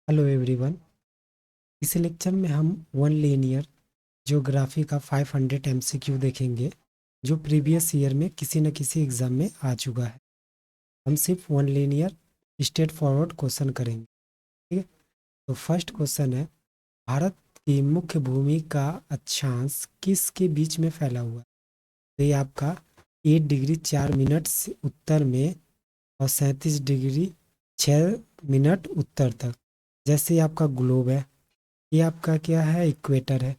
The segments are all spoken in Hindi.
Hello everyone. इस लेक्चर में हम वन लीनियर ज्योग्राफी का 500 एमसीक्यू देखेंगे जो प्रीवियस ईयर में किसी न किसी एग्ज़ाम में आ चुका है। हम सिर्फ one linear straight forward question करेंगे। ठीक है, तो फर्स्ट क्वेश्चन है, भारत की मुख्य भूमि का अक्षांश किसके बीच में फैला हुआ है? तो ये आपका 8 डिग्री 4 मिनट से उत्तर में और 37 डिग्री 6 मिनट उत्तर तक। जैसे ये आपका ग्लोब है, ये आपका क्या है, इक्वेटर है।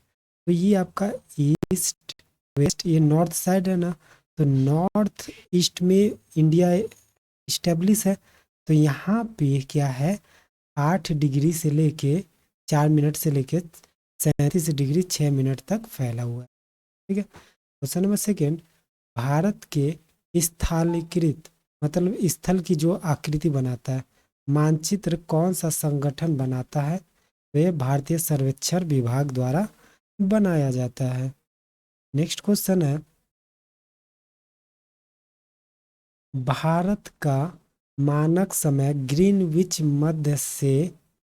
तो ये आपका ईस्ट वेस्ट, ये नॉर्थ साइड है ना, तो नॉर्थ ईस्ट में इंडिया इस्टेब्लिश है। तो यहाँ पे क्या है, 8 डिग्री से लेके 4 मिनट से लेके 37 डिग्री 6 मिनट तक फैला हुआ है। ठीक है, क्वेश्चन नंबर सेकेंड, भारत के स्थलीकृत मतलब स्थल की जो आकृति बनाता है मानचित्र कौन सा संगठन बनाता है? तो ये भारतीय सर्वेक्षण विभाग द्वारा बनाया जाता है। नेक्स्ट क्वेश्चन है, भारत का मानक समय ग्रीनविच मध्य से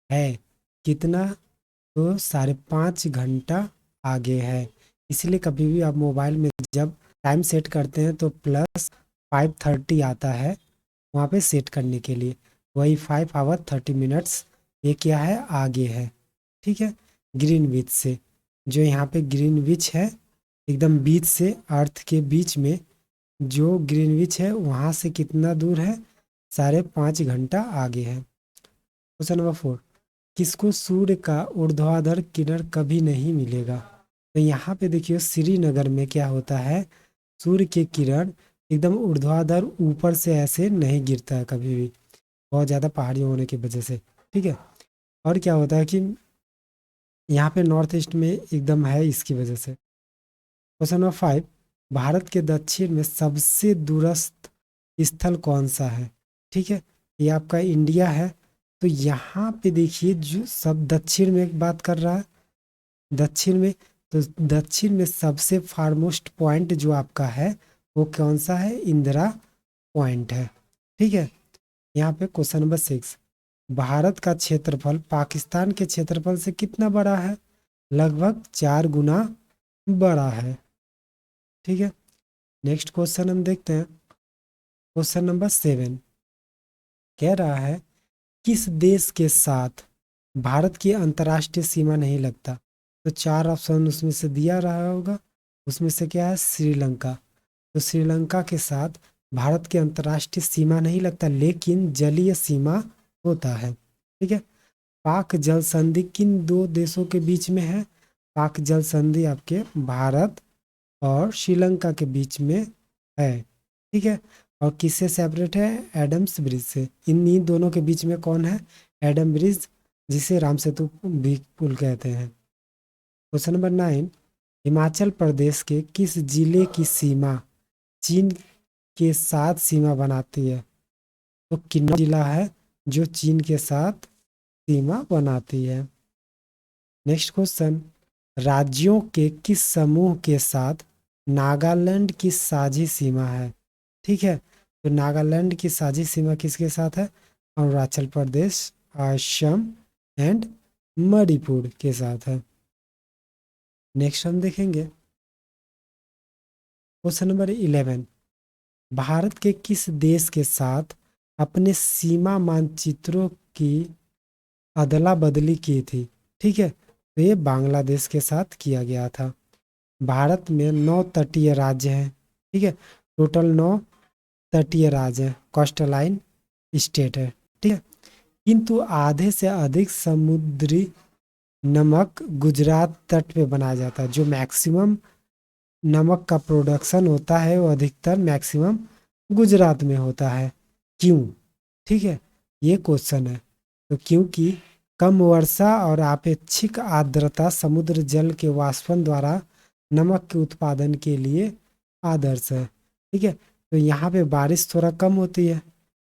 है कितना? तो 5.5 घंटा आगे है। इसलिए कभी भी आप मोबाइल में जब टाइम सेट करते हैं तो +5:30 आता है वहाँ पे सेट करने के लिए, वही 5 आवर 30 मिनट्स ये क्या है, आगे है। ठीक है, ग्रीनविच से, जो यहाँ पे ग्रीनविच है एकदम बीच से अर्थ के बीच में जो ग्रीनविच है वहाँ से कितना दूर है, 5.5 घंटा आगे है। क्वेश्चन नंबर 4, किसको सूर्य का ऊर्ध्वाधर किरण कभी नहीं मिलेगा? तो यहाँ पे देखिए श्रीनगर में क्या होता है, सूर्य की किरण एकदम ऊर्ध्वाधर ऊपर से ऐसे नहीं गिरता है कभी भी, बहुत ज़्यादा पहाड़ी होने की वजह से। ठीक है, और क्या होता है कि यहाँ पे नॉर्थ ईस्ट में एकदम है इसकी वजह से। क्वेश्चन नंबर 5, भारत के दक्षिण में सबसे दूरस्थ स्थल कौन सा है? ठीक है, ये आपका इंडिया है। तो यहाँ पे देखिए जो सब दक्षिण में बात कर रहा है, दक्षिण में, तो दक्षिण में सबसे फारमोस्ट पॉइंट जो आपका है वो कौन सा है, इंदिरा पॉइंट है। ठीक है, यहाँ पे क्वेश्चन नंबर 6, भारत का क्षेत्रफल पाकिस्तान के क्षेत्रफल से कितना बड़ा है? लगभग 4 गुना बड़ा है। ठीक है, नेक्स्ट क्वेश्चन हम देखते हैं। क्वेश्चन नंबर 7 कह रहा है, किस देश के साथ भारत की अंतर्राष्ट्रीय सीमा नहीं लगता? तो 4 ऑप्शन उसमें से दिया रहा होगा, उसमें से क्या है, श्रीलंका। तो श्रीलंका के साथ भारत की अंतर्राष्ट्रीय सीमा नहीं लगता लेकिन जलीय सीमा होता है। ठीक है, पाक जल संधि किन दो देशों के बीच में है? पाक जल संधि आपके भारत और श्रीलंका के बीच में है। ठीक है, और किससे सेपरेट है? एडम्स ब्रिज से। इन्हीं दोनों के बीच में कौन है? एडम ब्रिज, जिसे राम सेतु भी पुल कहते हैं। क्वेश्चन नंबर 9, हिमाचल प्रदेश के किस जिले की सीमा चीन के साथ सीमा बनाती है? तो किन्नौर जिला है जो चीन के साथ सीमा बनाती है। नेक्स्ट क्वेश्चन, राज्यों के किस समूह के साथ नागालैंड की साझी सीमा है? ठीक है, तो नागालैंड की साझी सीमा किसके साथ है? अरुणाचल प्रदेश, असम एंड मणिपुर के साथ है। नेक्स्ट हम देखेंगे क्वेश्चन नंबर 11, भारत के किस देश के साथ अपने सीमा मानचित्रों की अदला बदली की थी? ठीक है, तो ये बांग्लादेश के साथ किया गया था। भारत में 9 तटीय राज्य हैं। ठीक है, टोटल 9 तटीय राज्य हैं, कोस्टलाइन स्टेट है। ठीक है, किंतु आधे से अधिक समुद्री नमक गुजरात तट पे बनाया जाता है। जो मैक्सिमम नमक का प्रोडक्शन होता है वो अधिकतर मैक्सिमम गुजरात में होता है। क्यों? ठीक है, ये क्वेश्चन है। तो क्योंकि कम वर्षा और अपेक्षित आर्द्रता समुद्र जल के वाष्पन द्वारा नमक के उत्पादन के लिए आदर्श है। ठीक है, तो यहाँ पे बारिश थोड़ा कम होती है।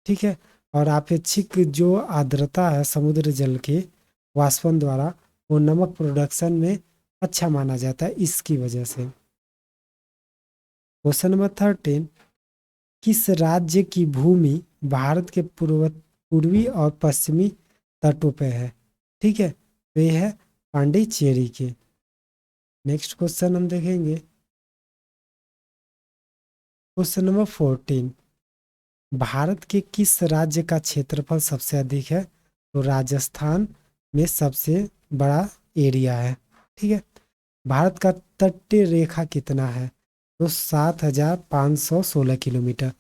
ठीक है, और अपेक्षित जो आर्द्रता है समुद्र जल के वाष्पन द्वारा, वो नमक प्रोडक्शन में अच्छा माना जाता है इसकी वजह से। क्वेश्चन नंबर 13, किस राज्य की भूमि भारत के पूर्वी और पश्चिमी तटों पे है? ठीक है, तो ये है पांडिचेरी के। नेक्स्ट क्वेश्चन हम देखेंगे, क्वेश्चन नंबर 14। भारत के किस राज्य का क्षेत्रफल सबसे अधिक है? तो राजस्थान में सबसे बड़ा एरिया है। ठीक है, भारत का तटीय रेखा कितना है? तो 7,516 किलोमीटर।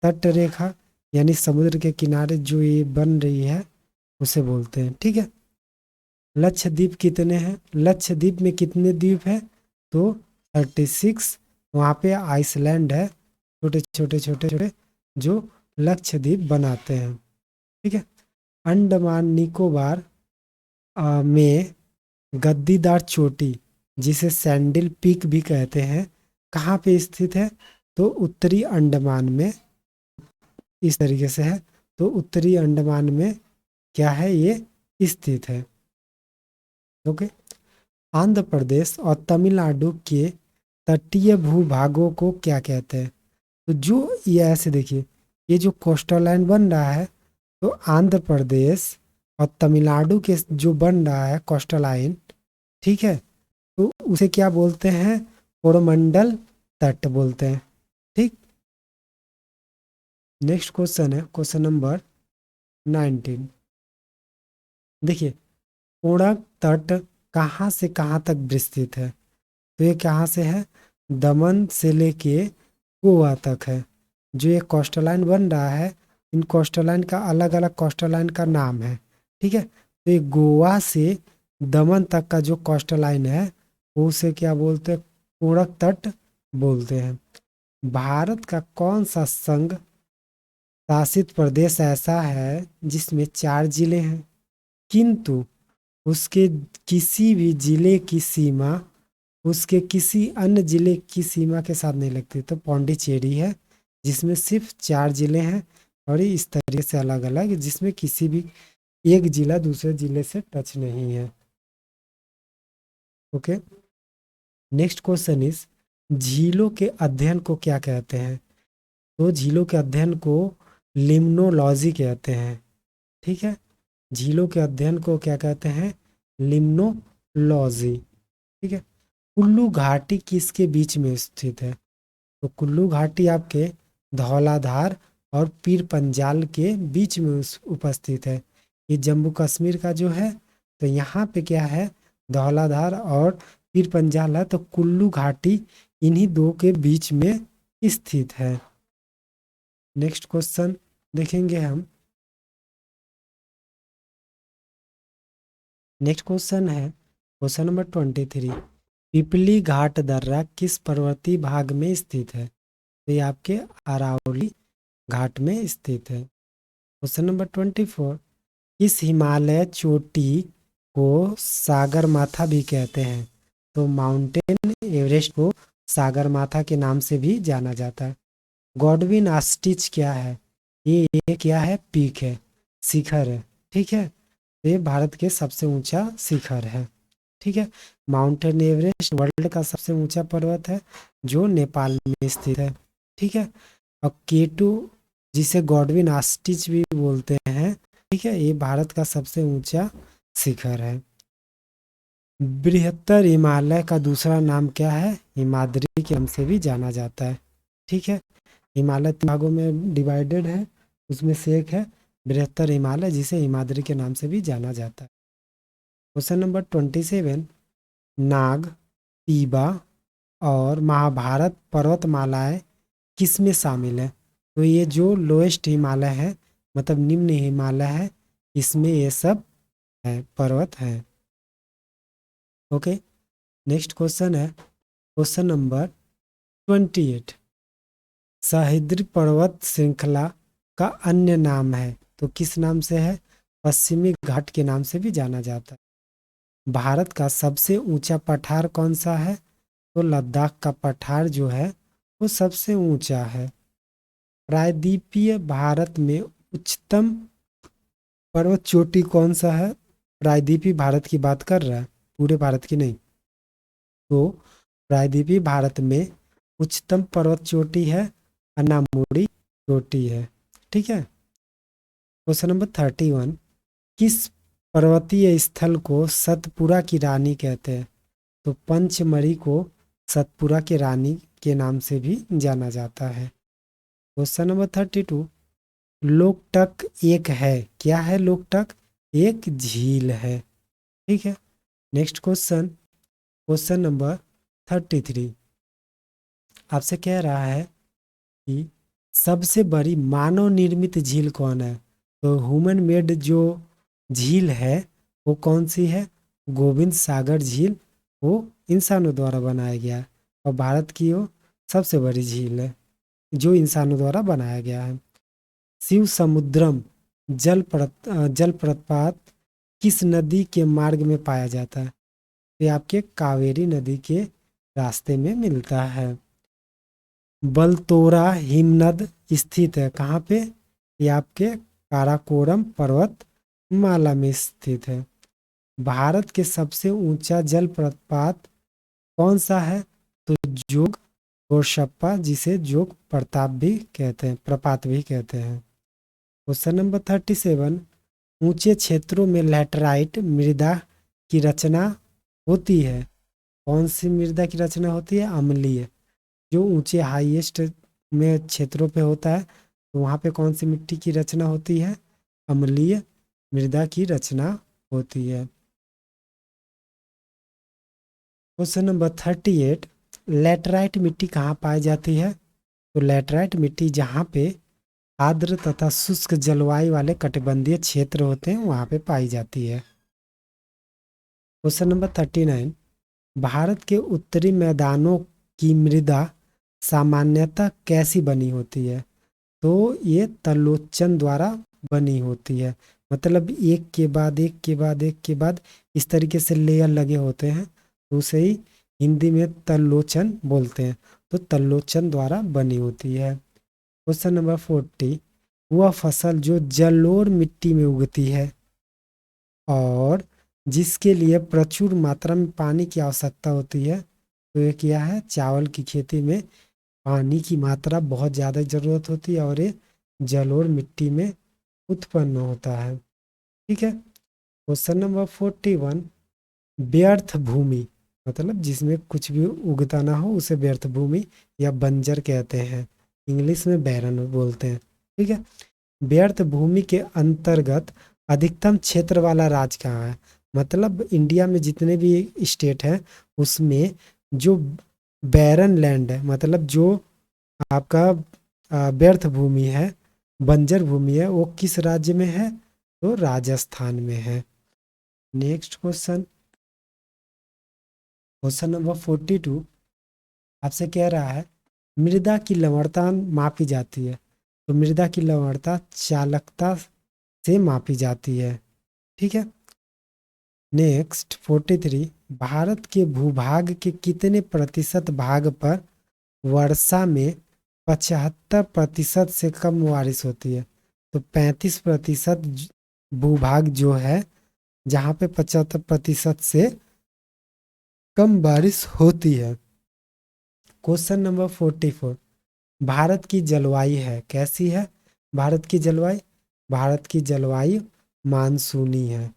तट रेखा यानी समुद्र के किनारे जो ये बन रही है उसे बोलते हैं। ठीक है, लक्षद्वीप कितने हैं? लक्षद्वीप में कितने द्वीप है? तो 36। वहाँ पे आइसलैंड है, छोटे छोटे छोटे छोटे, जो लक्षद्वीप बनाते हैं। ठीक है, अंडमान निकोबार में गद्दीदार चोटी, जिसे सैंडल पीक भी कहते हैं, कहाँ पे स्थित है? तो उत्तरी अंडमान में। इस तरीके से है, तो उत्तरी अंडमान में क्या है, ये स्थित है। ओके, आंध्र प्रदेश और तमिलनाडु के तटीय भूभागों को क्या कहते हैं? तो जो ये ऐसे देखिए, ये जो कोस्टल लाइन बन रहा है, तो आंध्र प्रदेश और तमिलनाडु के जो बन रहा है कोस्टल लाइन, ठीक है, तो उसे क्या बोलते हैं? कोरोमंडल तट बोलते हैं। ठीक, नेक्स्ट क्वेश्चन है क्वेश्चन नंबर 19। देखिए, कोणार्क तट कहाँ से कहाँ तक विस्तृत है? तो ये कहाँ से है? दमन से लेके गोवा तक है। जो ये कोस्टल लाइन बन रहा है, इन कोस्टल लाइन का अलग अलग कोस्टल लाइन का नाम है। ठीक है, तो ये गोवा से दमन तक का जो कोस्टल लाइन है वो उसे क्या बोलते हैं? कोणार्क तट बोलते हैं। भारत का कौन सा संघ शासित प्रदेश ऐसा है जिसमें 4 जिले हैं, किंतु उसके किसी भी जिले की सीमा उसके किसी अन्य जिले की सीमा के साथ नहीं लगती? तो पौंडीचेरी है, जिसमें सिर्फ 4 जिले हैं, और ये इस तरीके से अलग अलग, जिसमें किसी भी एक जिला दूसरे जिले से टच नहीं है। ओके, नेक्स्ट क्वेश्चन इज, झीलों के अध्ययन को क्या कहते हैं? तो झीलों के अध्ययन को लिम्नोलॉजी कहते हैं। ठीक है, झीलों के अध्ययन को क्या कहते हैं? लिम्नोलॉजी। ठीक है, कुल्लू घाटी किसके बीच में स्थित है? तो कुल्लू घाटी आपके धौलाधार और पीर पंजाल के बीच में उपस्थित है। ये जम्मू कश्मीर का जो है, तो यहाँ पे क्या है? धौलाधार और पीर पंजाल है, तो कुल्लू घाटी इन्हीं दो के बीच में स्थित है। नेक्स्ट क्वेश्चन देखेंगे हम। नेक्स्ट क्वेश्चन है क्वेश्चन नंबर 23। पिपली घाट दर्रा किस पर्वतीय भाग में स्थित है? तो ये आपके अरावली घाट में स्थित है। Question number 24। किस हिमालय चोटी को सागरमाथा भी कहते हैं? तो माउंटेन एवरेस्ट को सागरमाथा के नाम से भी जाना जाता है। गॉडविन आस्टीच क्या है? ये क्या है? पीक है, शिखर है। ठीक है, ये भारत के सबसे ऊंचा शिखर है। ठीक है, माउंटेन एवरेस्ट वर्ल्ड का सबसे ऊंचा पर्वत है, जो नेपाल में स्थित है। ठीक है, और केटू, जिसे गॉडविन आस्टीच भी बोलते हैं, ठीक है, ये भारत का सबसे ऊंचा शिखर है। बृहत्तर हिमालय का दूसरा नाम क्या है? हिमाद्री के नाम से भी जाना जाता है। ठीक है, हिमालय 3 भागों में डिवाइडेड है, उसमें से एक है बृहत्तर हिमालय, जिसे हिमाद्री के नाम से भी जाना जाता है। Question number 27। नाग, पीबा और महाभारत पर्वतमालाएं किस में शामिल है? तो ये जो लोएस्ट हिमालय है, मतलब निम्न हिमालय है, इसमें ये सब है, पर्वत है। ओके, नेक्स्ट क्वेश्चन है क्वेश्चन नंबर 28। सह्याद्री पर्वत श्रृंखला का अन्य नाम है, तो किस नाम से है? पश्चिमी घाट के नाम से भी जाना जाता है। भारत का सबसे ऊंचा पठार कौन सा है? तो लद्दाख का पठार जो है वो सबसे ऊंचा है। प्रायद्वीपीय भारत में उच्चतम पर्वत चोटी कौन सा है? प्रायद्वीपीय भारत की बात कर रहा है, पूरे भारत की नहीं। तो प्रायद्वीपीय भारत में उच्चतम पर्वत चोटी है अन्नामुडी चोटी है। ठीक है, क्वेश्चन नंबर 31। किस पर्वतीय स्थल को सतपुरा की रानी कहते हैं। तो पंचमढ़ी को सतपुरा की रानी के नाम से भी जाना जाता है। क्वेश्चन नंबर 32, लोकटक एक है, क्या है लोकटक? एक झील है। ठीक है। नेक्स्ट क्वेश्चन, क्वेश्चन नंबर 33 आपसे कह रहा है कि सबसे बड़ी मानव निर्मित झील कौन है? तो ह्यूमन मेड जो झील है वो कौन सी है? गोविंद सागर झील, वो इंसानों द्वारा बनाया गया है और भारत की वो सबसे बड़ी झील है जो इंसानों द्वारा बनाया गया है। शिव समुद्रम जलप्रपात किस नदी के मार्ग में पाया जाता है? ये आपके कावेरी नदी के रास्ते में मिलता है। बलतोरा हिमनद स्थित है कहाँ पे? ये आपके काराकोरम पर्वत माला में स्थित है। भारत के सबसे ऊंचा जलप्रपात कौन सा है? तो जोग गोरशप्पा, जिसे जोग प्रताप भी कहते हैं, प्रपात भी कहते हैं। क्वेश्चन नंबर 37, ऊंचे क्षेत्रों में लैटराइट मृदा की रचना होती है। कौन सी मृदा की रचना होती है? अम्लीय। जो ऊंचे हाईएस्ट में क्षेत्रों पे होता है तो वहाँ पे कौन सी मिट्टी की रचना होती है? अम्लीय मृदा की रचना होती है। क्वेश्चन नंबर 38, लैटराइट मिट्टी कहाँ पाई जाती है? तो लैटराइट मिट्टी जहाँ पे आर्द्र तथा शुष्क जलवायु वाले कटिबंधीय क्षेत्र होते हैं वहाँ पे पाई जाती है। क्वेश्चन नंबर 39, भारत के उत्तरी मैदानों की मृदा सामान्यतः कैसी बनी होती है? तो ये तलोचन द्वारा बनी होती है, मतलब एक के बाद एक के बाद एक के बाद इस तरीके से लेयर लगे होते हैं, तो उसे ही हिंदी में तलोचन बोलते हैं। तो तलोचन द्वारा बनी होती है। क्वेश्चन नंबर 40, वह फसल जो जलोढ़ मिट्टी में उगती है और जिसके लिए प्रचुर मात्रा में पानी की आवश्यकता होती है, तो ये क्या है? चावल की खेती में पानी की मात्रा बहुत ज़्यादा ज़रूरत होती है और ये जलोढ़ मिट्टी में उत्पन्न होता है। ठीक है। क्वेश्चन नंबर 41, व्यर्थ भूमि, मतलब जिसमें कुछ भी उगता ना हो उसे व्यर्थ भूमि या बंजर कहते हैं, इंग्लिश में बैरन बोलते हैं। ठीक है। व्यर्थ भूमि के अंतर्गत अधिकतम क्षेत्र वाला राज्य कहाँ है? मतलब इंडिया में जितने भी स्टेट हैं उसमें जो बैरन लैंड है, मतलब जो आपका व्यर्थ भूमि है, बंजर भूमि है, वो किस राज्य में है? तो राजस्थान में है। नेक्स्ट क्वेश्चन, क्वेश्चन नंबर 42 आपसे कह रहा है मृदा की लवणता मापी जाती है। तो मृदा की लवणता चालकता से मापी जाती है। ठीक है। नेक्स्ट 43, भारत के भूभाग के कितने प्रतिशत भाग पर वर्षा में 75% से कम बारिश होती है? तो 35% भूभाग जो है जहाँ पे 75% से कम बारिश होती है। क्वेश्चन नंबर 44, भारत की जलवायु है कैसी है? भारत की जलवायु, भारत की जलवायु मानसूनी है।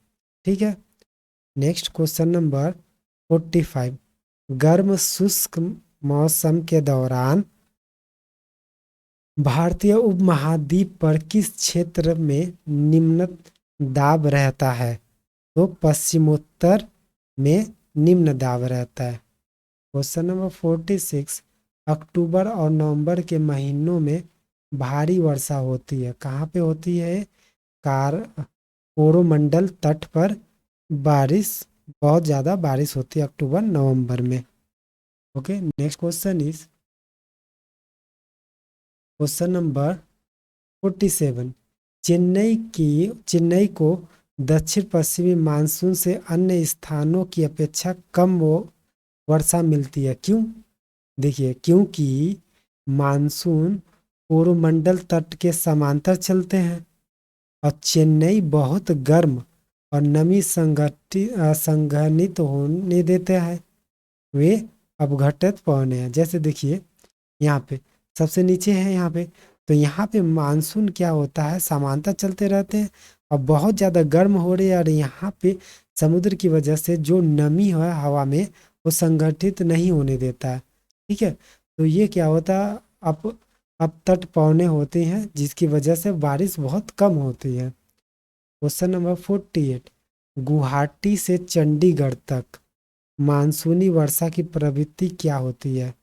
ठीक है। नेक्स्ट क्वेश्चन नंबर 45, गर्म शुष्क मौसम के दौरान भारतीय उपमहाद्वीप पर किस क्षेत्र में निम्न दाब रहता है? तो पश्चिमोत्तर में निम्न दाब रहता है। क्वेश्चन नंबर 46, अक्टूबर और नवंबर के महीनों में भारी वर्षा होती है, कहाँ पे होती है? कोरोमंडल तट पर बारिश, बहुत ज़्यादा बारिश होती है अक्टूबर नवंबर में। Okay. Next question is question number 47, Chennai को दक्षिण पश्चिमी मानसून से अन्य स्थानों की अपेक्षा कम वर्षा मिलती है, क्यों? देखिए, क्योंकि मानसून कोरोमंडल तट के समांतर चलते हैं और चेन्नई बहुत गर्म और नमी संघनित होने देते हैं, वे अपघटित पवने हैं। जैसे देखिए यहाँ पे सबसे नीचे है यहाँ पे, तो यहाँ पे मानसून क्या होता है? समांतर चलते रहते हैं और बहुत ज़्यादा गर्म हो रही है, और यहाँ पे समुद्र की वजह से जो नमी है हवा में वो संगठित नहीं होने देता है। ठीक है, तो ये क्या होता है, अब तट पौने होते हैं जिसकी वजह से बारिश बहुत कम होती है। क्वेश्चन नंबर 48, गुवाहाटी से चंडीगढ़ तक मानसूनी वर्षा की प्रवृत्ति क्या होती है?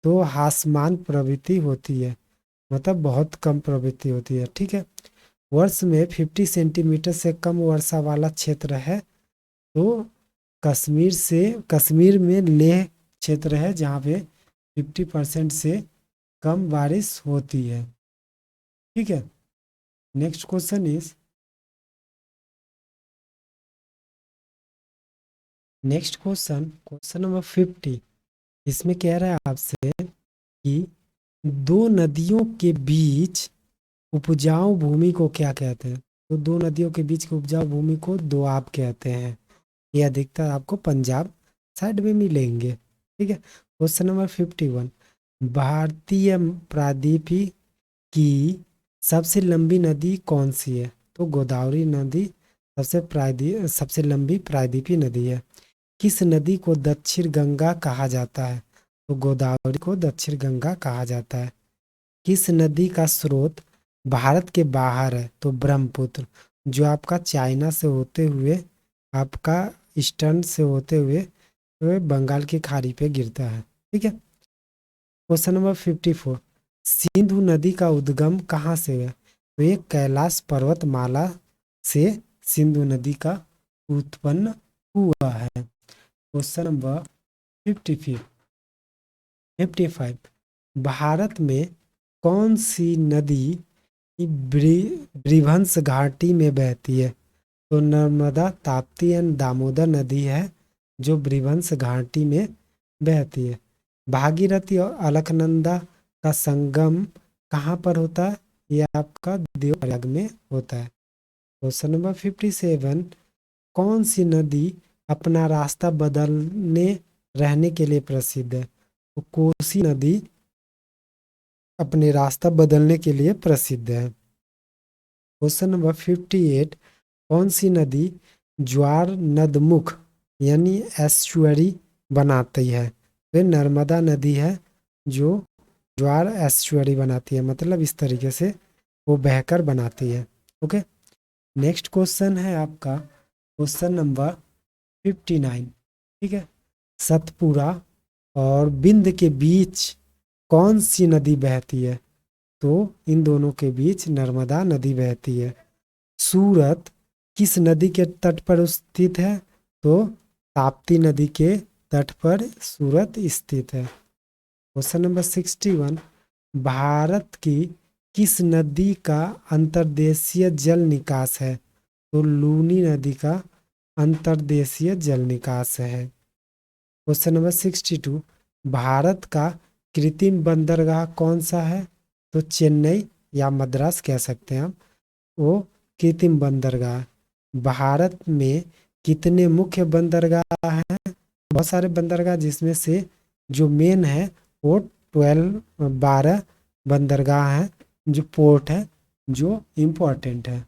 तो आसमान प्रवृत्ति होती है, मतलब बहुत कम प्रवृत्ति होती है। ठीक है, वर्ष में 50 सेंटीमीटर से कम वर्षा वाला क्षेत्र है तो कश्मीर में लेह क्षेत्र है जहाँ पे 50% से कम बारिश होती है। ठीक है, next question is next question question number 50। इसमें कह रहा है आपसे कि दो नदियों के बीच उपजाऊ भूमि को क्या कहते हैं? तो दो नदियों के बीच की उपजाऊ भूमि को दोआब कहते हैं। ये अधिकतर आपको पंजाब साइड में मिलेंगे। ठीक है, क्वेश्चन नंबर 51, भारतीय प्रायद्वीपी की सबसे लंबी नदी कौन सी है? तो गोदावरी नदी सबसे लंबी प्रायद्वीपी नदी है। किस नदी को दक्षिण गंगा कहा जाता है? तो गोदावरी को दक्षिण गंगा कहा जाता है। किस नदी का स्रोत भारत के बाहर है? तो ब्रह्मपुत्र, जो आपका चाइना से होते हुए, आपका ईस्टर्न से होते हुए बंगाल की खाड़ी पे गिरता है। ठीक है, क्वेश्चन नंबर 54, सिंधु नदी का उद्गम कहाँ से है? तो ये कैलाश पर्वतमाला से सिंधु नदी का उत्पन्न हुआ है। क्वेश्चन नंबर 55, भारत में कौन सी नदी ब्रिभंस घाटी में बहती है? तो नर्मदा, ताप्ती एंड दामोदर नदी है जो ब्रिभंस घाटी में बहती है। भागीरथी और अलकनंदा का संगम कहाँ पर होता है? ये आपका देवप्रयाग में होता है। क्वेश्चन नंबर 57, कौन सी नदी अपना रास्ता बदलने रहने के लिए प्रसिद्ध है? तो कोसी नदी अपने रास्ता बदलने के लिए प्रसिद्ध है। क्वेश्चन नंबर 58, कौन सी नदी ज्वार नदमुख यानी एस्चुअरी बनाती है? वे नर्मदा नदी है जो ज्वार एस्चुअरी बनाती है, मतलब इस तरीके से वो बहकर बनाती है। ओके, नेक्स्ट क्वेश्चन है आपका क्वेश्चन नंबर 59। ठीक है, सतपुरा और बिंद के बीच कौन सी नदी बहती है? तो इन दोनों के बीच नर्मदा नदी बहती है। सूरत किस नदी के तट पर स्थित है? तो ताप्ती नदी के तट पर सूरत स्थित है। क्वेश्चन नंबर 61, भारत की किस नदी का अंतर्देशीय जल निकास है? तो लूनी नदी का अंतर्देशीय जल निकास है। क्वेश्चन नंबर 62, भारत का कृत्रिम बंदरगाह कौन सा है? तो चेन्नई या मद्रास कह सकते हैं आप, वो कृत्रिम बंदरगाह। भारत में कितने मुख्य बंदरगाह हैं? बहुत सारे बंदरगाह, जिसमें से जो मेन है वो 12 बंदरगाह हैं, जो पोर्ट है, जो इम्पोर्टेंट है।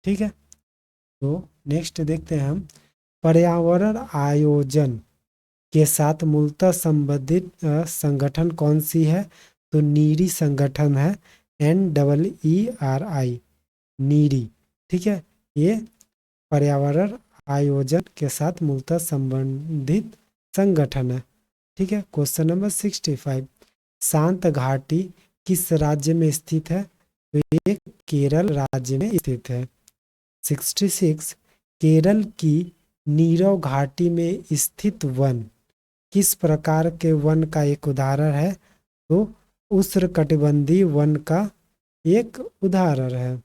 ठीक है, तो नेक्स्ट देखते हैं हम, पर्यावरण आयोजन के साथ मूलतः संबंधित संगठन कौन सी है? तो नीरी संगठन है, NEERI, नीरी। ठीक है, ये पर्यावरण आयोजन के साथ मूलतः संबंधित संगठन है। ठीक है, क्वेश्चन नंबर 65, शांत घाटी किस राज्य में स्थित है? तो ये केरल राज्य में स्थित है। 66, केरल की नीरव घाटी में स्थित वन किस प्रकार के वन का एक उदाहरण है? तो उष्णकटिबंधीय वन का एक उदाहरण है।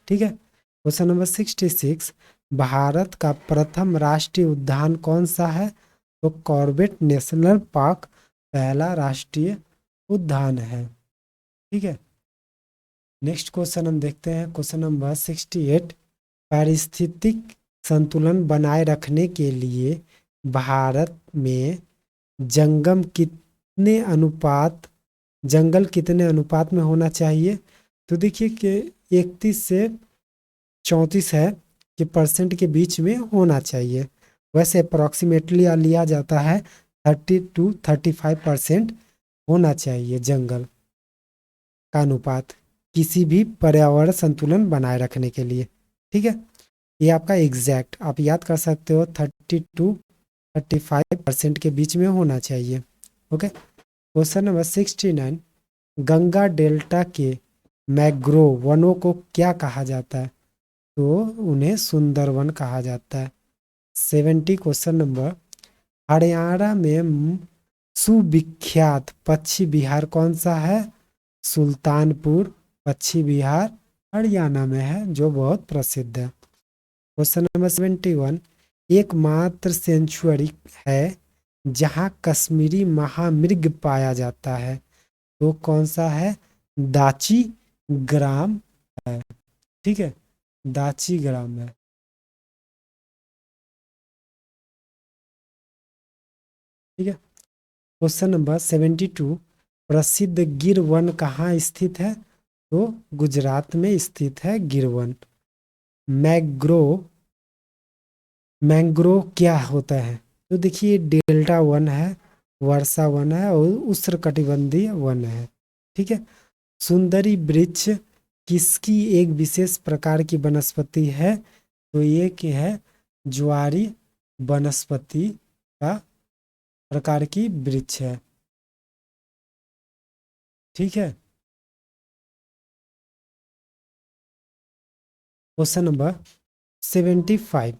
ठीक है, क्वेश्चन नंबर 66, भारत का प्रथम राष्ट्रीय उद्यान कौन सा है? तो कॉर्बेट नेशनल पार्क पहला राष्ट्रीय उद्यान है। ठीक है, नेक्स्ट क्वेश्चन हम देखते हैं क्वेश्चन नंबर 68, पारिस्थितिक संतुलन बनाए रखने के लिए भारत में जंगम कितने अनुपात जंगल कितने अनुपात में होना चाहिए? तो देखिए कि 31 से 34 है कि परसेंट के बीच में होना चाहिए। वैसे अप्रॉक्सीमेटली लिया जाता है 30 to 35% होना चाहिए जंगल का अनुपात किसी भी पर्यावरण संतुलन बनाए रखने के लिए। ठीक है, ये आपका एग्जैक्ट आप याद कर सकते हो, 30 to 35% के बीच में होना चाहिए। Okay, question number 69, Ganga delta के मैंग्रोव वनों को क्या कहा जाता है? तो उन्हें सुंदरवन कहा जाता है। 70 क्वेश्चन नंबर, हरियाणा में सुविख्यात पक्षी विहार कौन सा है? सुल्तानपुर पक्षी विहार हरियाणा में है, जो बहुत प्रसिद्ध है। क्वेश्चन नंबर 71, एकमात्र सेंचुरी है जहां कश्मीरी महामृग पाया जाता है, तो कौन सा है? दाची ग्राम है। ठीक है, दाची ग्राम है। ठीक है, क्वेश्चन नंबर 72, प्रसिद्ध गिर वन कहाँ स्थित है? तो गुजरात में स्थित है गिर वन। मैंग्रोव, मैंग्रोव क्या होता है? तो देखिए, डेल्टा वन है, वर्षा वन है और उष्णकटिबंधीय वन है। ठीक है, सुंदरी वृक्ष किसकी एक विशेष प्रकार की वनस्पति है? तो ये क्या है? ज्वारी वनस्पति का प्रकार की वृक्ष है। ठीक है, क्वेश्चन नंबर 75,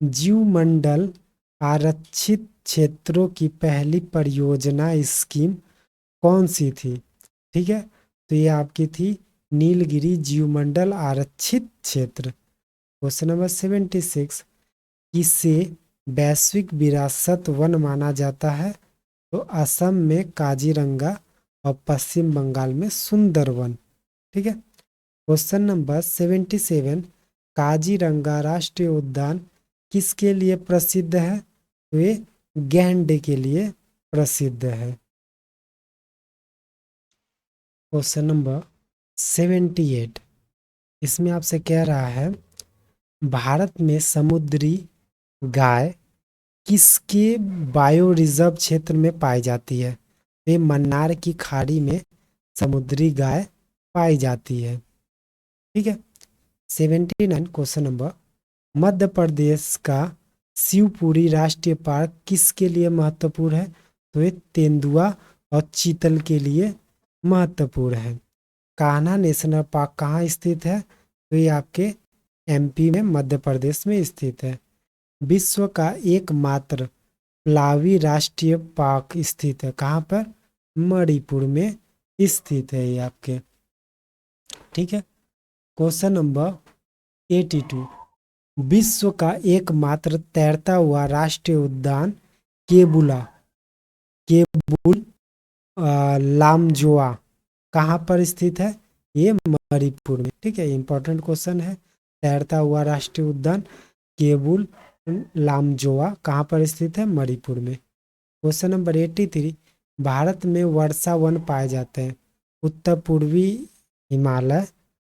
जीवमंडल आरक्षित क्षेत्रों की पहली परियोजना स्कीम कौन सी थी? ठीक है, तो ये आपकी थी नीलगिरी जीवमंडल आरक्षित क्षेत्र। क्वेश्चन नंबर 76, किसे वैश्विक विरासत वन माना जाता है? तो असम में काजीरंगा और पश्चिम बंगाल में सुंदरवन। ठीक है, क्वेश्चन नंबर 77, काजीरंगा राष्ट्रीय उद्यान किसके लिए प्रसिद्ध है? तो ये गैंडे के लिए प्रसिद्ध है। क्वेश्चन नंबर 78, इसमें आपसे कह रहा है भारत में समुद्री गाय किसके बायो रिजर्व क्षेत्र में पाई जाती है? ये मन्नार की खाड़ी में समुद्री गाय पाई जाती है। ठीक है, 79 क्वेश्चन नंबर, मध्य प्रदेश का शिवपुरी राष्ट्रीय पार्क किसके लिए महत्वपूर्ण है? तो ये तेंदुआ और चीतल के लिए महत्वपूर्ण है। कान्हा नेशनल पार्क कहाँ स्थित है? तो ये आपके एमपी में, मध्य प्रदेश में स्थित है। विश्व का एकमात्र प्लावी राष्ट्रीय पार्क स्थित है कहाँ पर? मणिपुर में स्थित है ये आपके। ठीक है, क्वेश्चन नंबर 82, विश्व का एकमात्र तैरता हुआ राष्ट्रीय उद्यान केबुला केबुल लामजोआ कहाँ पर स्थित है? ये मणिपुर में। ठीक है, इंपॉर्टेंट क्वेश्चन है। तैरता हुआ राष्ट्रीय उद्यान केबुल लामजोआ कहाँ पर स्थित है? मणिपुर में। क्वेश्चन नंबर 83, भारत में वर्षा वन पाए जाते हैं उत्तर पूर्वी हिमालय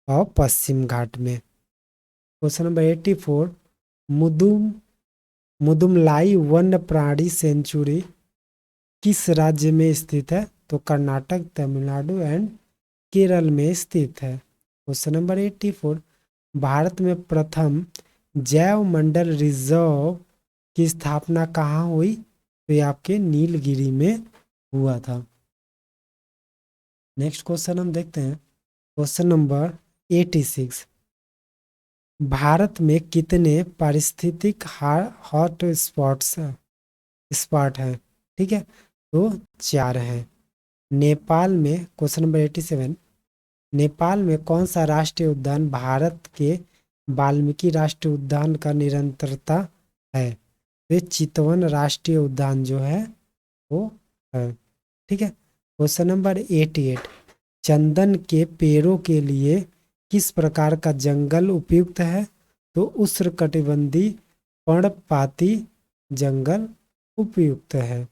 और पश्चिम घाट में। क्वेश्चन नंबर 84, मुदुम मुदुमलाई वन्य प्राणी सेंचुरी किस राज्य में स्थित है? तो कर्नाटक, तमिलनाडु एंड केरल में स्थित है। क्वेश्चन नंबर 84, भारत में प्रथम जैव मंडल रिजर्व की स्थापना कहाँ हुई? तो ये आपके नीलगिरी में हुआ था। नेक्स्ट क्वेश्चन हम देखते हैं, क्वेश्चन नंबर 86, भारत में कितने पारिस्थितिक हॉट स्पॉट हैं? ठीक है, तो 4 हैं। नेपाल में, क्वेश्चन नंबर 87, नेपाल में कौन सा राष्ट्रीय उद्यान भारत के वाल्मीकि राष्ट्रीय उद्यान का निरंतरता है? तो चितवन राष्ट्रीय उद्यान जो है वो है। ठीक है, क्वेश्चन नंबर 88, चंदन के पेड़ों के लिए किस प्रकार का जंगल उपयुक्त है? तो उष्णकटिबंधीय पर्णपाती जंगल उपयुक्त है।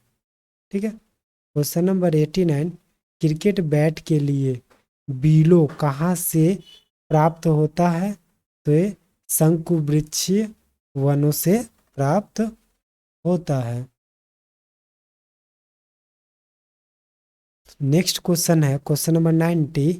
ठीक है, क्वेश्चन नंबर 89, क्रिकेट बैट के लिए बीलो कहाँ से प्राप्त होता है? तो ये शंकुवृक्षीय वनों से प्राप्त होता है। नेक्स्ट क्वेश्चन है क्वेश्चन नंबर 90।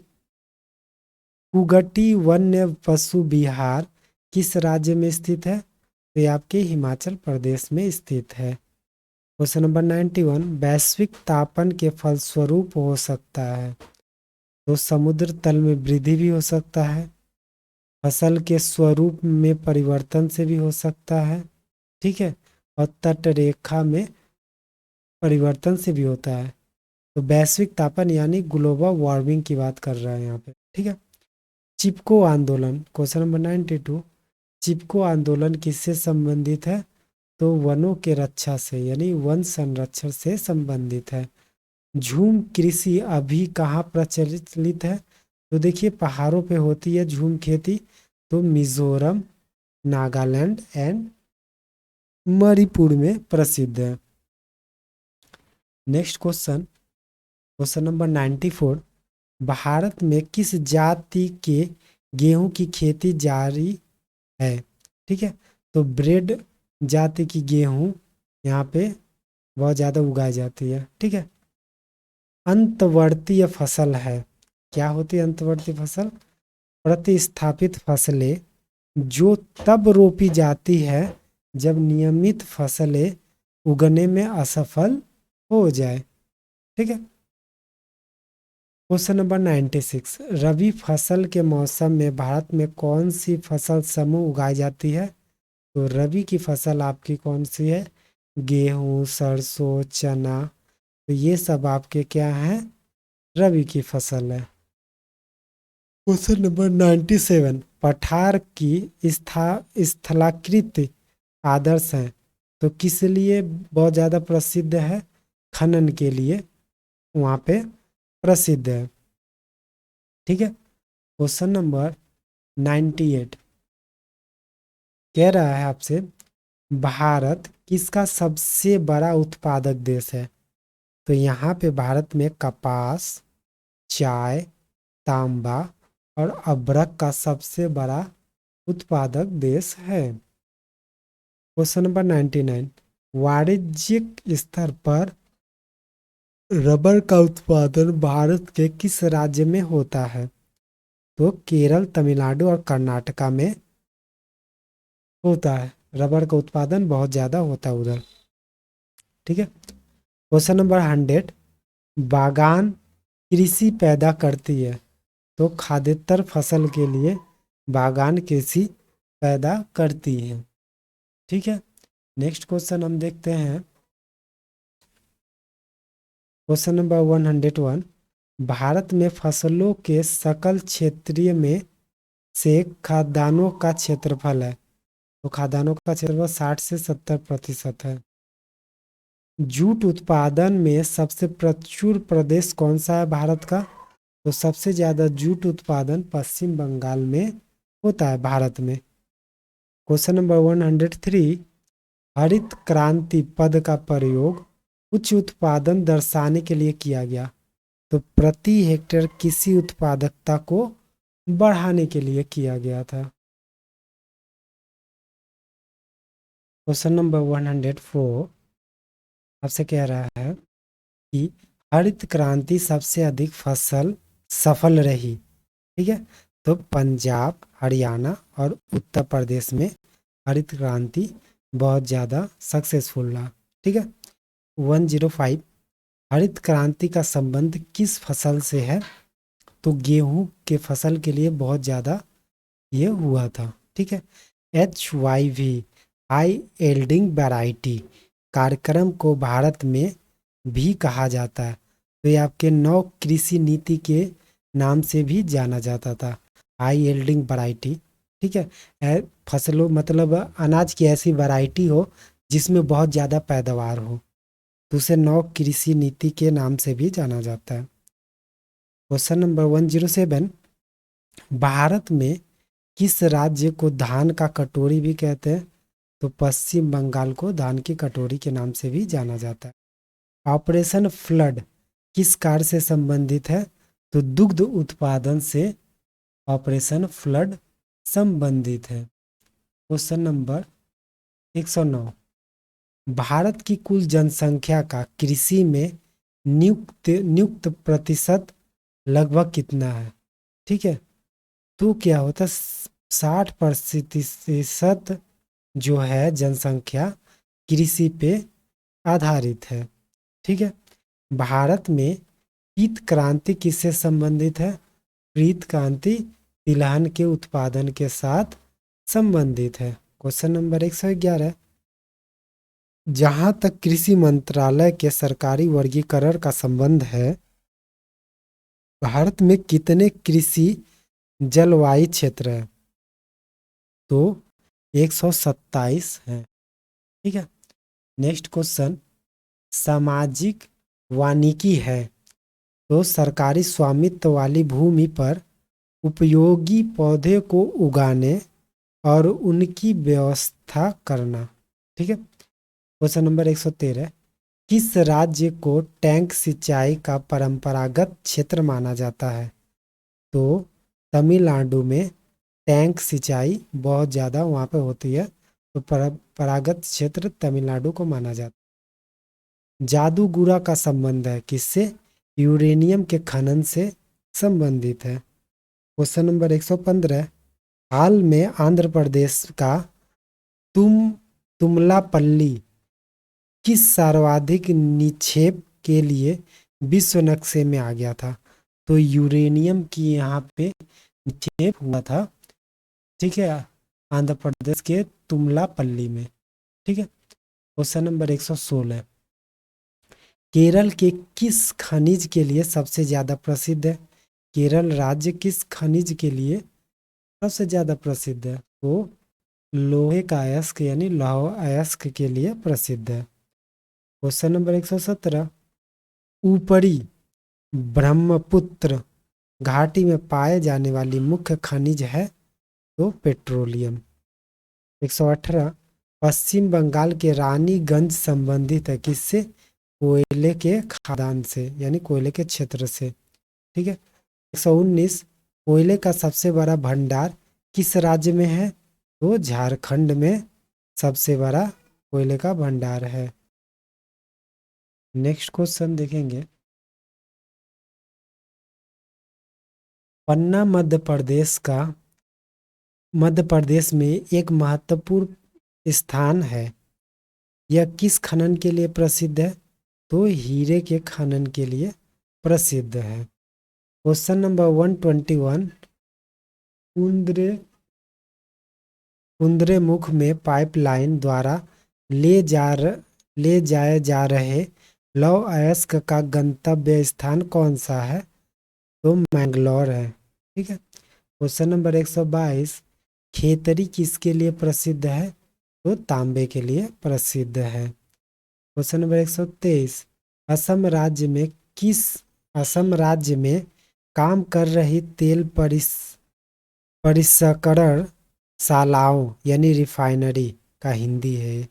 कुगटी वन्य पशु विहार किस राज्य में स्थित है? तो ये आपके हिमाचल प्रदेश में स्थित है। Question number 91। वैश्विक तापन के फलस्वरूप हो सकता है? तो समुद्र तल में वृद्धि भी हो सकता है, फसल के स्वरूप में परिवर्तन से भी हो सकता है, ठीक है, और तटरेखा में परिवर्तन से भी होता है। तो वैश्विक तापन यानी ग्लोबल वार्मिंग की बात कर रहा है यहाँ पे, ठीक है। चिपको आंदोलन क्वेश्चन नंबर 92। चिपको आंदोलन किससे संबंधित है? तो वनों के रक्षा से यानी वन संरक्षण से संबंधित है। झूम कृषि अभी कहाँ प्रचलित है? तो देखिए पहाड़ों पे होती है झूम खेती, तो मिजोरम, नागालैंड एंड मणिपुर में प्रसिद्ध है। Next question question number 94। Bharat में किस जाति के गेहूं की खेती जारी है? ठीक है, तो ब्रेड जाति की गेहूं यहाँ पे बहुत ज़्यादा उगाई जाती है, ठीक है। अंतवर्तीय फसल है, क्या होती है अंतवर्ती फसल? प्रतिस्थापित फसलें जो तब रोपी जाती है जब नियमित फसलें उगने में असफल हो जाए, ठीक है। Question number 96। रबी फसल के मौसम में भारत में कौन सी फसल समूह उगाई जाती है? तो रबी की फसल आपकी कौन सी है? गेहूं, सरसों, चना, तो ये सब आपके क्या हैं? रबी की फसल है। Question number 97। पठार की स्थलाकृत आदर्श हैं, तो किस लिए बहुत ज़्यादा प्रसिद्ध है? खनन के लिए वहाँ पे प्रसिद्ध है, ठीक है। क्वेश्चन नंबर 98 कह रहा है आपसे, भारत किसका सबसे बड़ा उत्पादक देश है? तो यहाँ पे भारत में कपास, चाय, तांबा और अभ्रक का सबसे बड़ा उत्पादक देश है। Question number 99। वाणिज्यिक स्तर पर रबर का उत्पादन भारत के किस राज्य में होता है? तो केरल, तमिलनाडु और कर्नाटका में होता है। रबर का उत्पादन बहुत ज़्यादा होता है उधर, ठीक है। Question number 100। बागान कृषि पैदा करती है, तो खाद्येतर फसल के लिए बागान कृषि पैदा करती है, ठीक है। नेक्स्ट क्वेश्चन हम देखते हैं क्वेश्चन नंबर 101। भारत में फसलों के सकल क्षेत्रीय में से खाद्यान्नों का क्षेत्रफल है, तो खाद्यान्नों का क्षेत्रफल 60 से 70% है। जूट उत्पादन में सबसे प्रचुर प्रदेश कौन सा है भारत का? तो सबसे ज़्यादा जूट उत्पादन पश्चिम बंगाल में होता है भारत में। Question number 103। हरित क्रांति पद का प्रयोग उच्च उत्पादन दर्शाने के लिए किया गया, तो प्रति हेक्टेयर किसी उत्पादकता को बढ़ाने के लिए किया गया था। क्वेश्चन नंबर 104 आपसे कह रहा है कि हरित क्रांति सबसे अधिक फसल सफल रही, ठीक है। तो पंजाब, हरियाणा और उत्तर प्रदेश में हरित क्रांति बहुत ज़्यादा सक्सेसफुल रहा, ठीक है। 105। हरित क्रांति का संबंध किस फसल से है? तो गेहूं के फसल के लिए बहुत ज़्यादा ये हुआ था, ठीक है। HYV हाई यील्डिंग वैरायटी कार्यक्रम को भारत में भी कहा जाता है, तो ये आपके नौ कृषि नीति के नाम से भी जाना जाता था, हाई यील्डिंग वैरायटी, ठीक है। फसलों मतलब अनाज की ऐसी वैरायटी हो जिसमें बहुत ज़्यादा पैदावार हो, तो उसे नौ कृषि नीति के नाम से भी जाना जाता है। Question number 107। भारत में किस राज्य को धान का कटोरी भी कहते हैं? तो पश्चिम बंगाल को धान की कटोरी के नाम से भी जाना जाता है। ऑपरेशन फ्लड किस कार्य से संबंधित है? तो दुग्ध उत्पादन से ऑपरेशन फ्लड संबंधित है। Question number 109। भारत की कुल जनसंख्या का कृषि में नियुक्त नियुक्त प्रतिशत लगभग कितना है? ठीक है, तो क्या होता है, 60% जो है जनसंख्या कृषि पे आधारित है। ठीक है। भारत में पीत क्रांति किससे संबंधित है? पीत क्रांति तिलहन के उत्पादन के साथ संबंधित है। Question number 111। जहां तक कृषि मंत्रालय के सरकारी वर्गीकरण का संबंध है, भारत में कितने कृषि जलवायु क्षेत्र है? तो 127 है। ठीक है। नेक्स्ट क्वेश्चन, सामाजिक वानिकी है तो सरकारी स्वामित्व वाली भूमि पर उपयोगी पौधे को उगाने और उनकी व्यवस्था करना। ठीक है। Question number 113। किस राज्य को टैंक सिंचाई का परंपरागत क्षेत्र माना जाता है? तो तमिलनाडु में टैंक सिंचाई बहुत ज़्यादा वहाँ पे होती है, तो परंपरागत क्षेत्र तमिलनाडु को माना जाता है। जादूगुरा का संबंध है किससे? यूरेनियम के खनन से संबंधित है। Question number 115। हाल में आंध्र प्रदेश का तुमलापल्ली किस सर्वाधिक निक्षेप के लिए विश्व नक्शे में आ गया था? तो यूरेनियम की यहाँ पे निक्षेप हुआ था। ठीक है, आंध्र प्रदेश के तुमलापल्ली में। ठीक है। Question number 116। केरल के किस खनिज के लिए सबसे ज्यादा प्रसिद्ध है? केरल राज्य किस खनिज के लिए सबसे ज्यादा प्रसिद्ध है? तो लोहे का अयस्क यानी लौह अयस्क के लिए प्रसिद्ध है। Question number 117। ऊपरी ब्रह्मपुत्र घाटी में पाए जाने वाली मुख्य खनिज है? तो पेट्रोलियम। 118। पश्चिम बंगाल के रानीगंज संबंधित है किससे? कोयले के खदान से यानी कोयले के क्षेत्र से। ठीक है। 119। कोयले का सबसे बड़ा भंडार किस राज्य में है? तो झारखंड में सबसे बड़ा कोयले का भंडार है। नेक्स्ट क्वेश्चन देखेंगे। पन्ना मध्य प्रदेश में एक महत्वपूर्ण स्थान है। यह किस खनन के लिए प्रसिद्ध है? तो हीरे के खनन के लिए प्रसिद्ध है। Question number 121। कुंद्रे कुंद्रेमुख में पाइपलाइन द्वारा ले जाए जा रहे लौह अयस्क का गंतव्य स्थान कौन सा है? तो मैंगलोर है। ठीक है। Question number 122। खेतरी किसके लिए प्रसिद्ध है? तो तांबे के लिए प्रसिद्ध है। Question number 123। असम राज्य में किस असम राज्य में काम कर रही तेल परिष्करण शालाओं यानी रिफाइनरी का हिंदी है।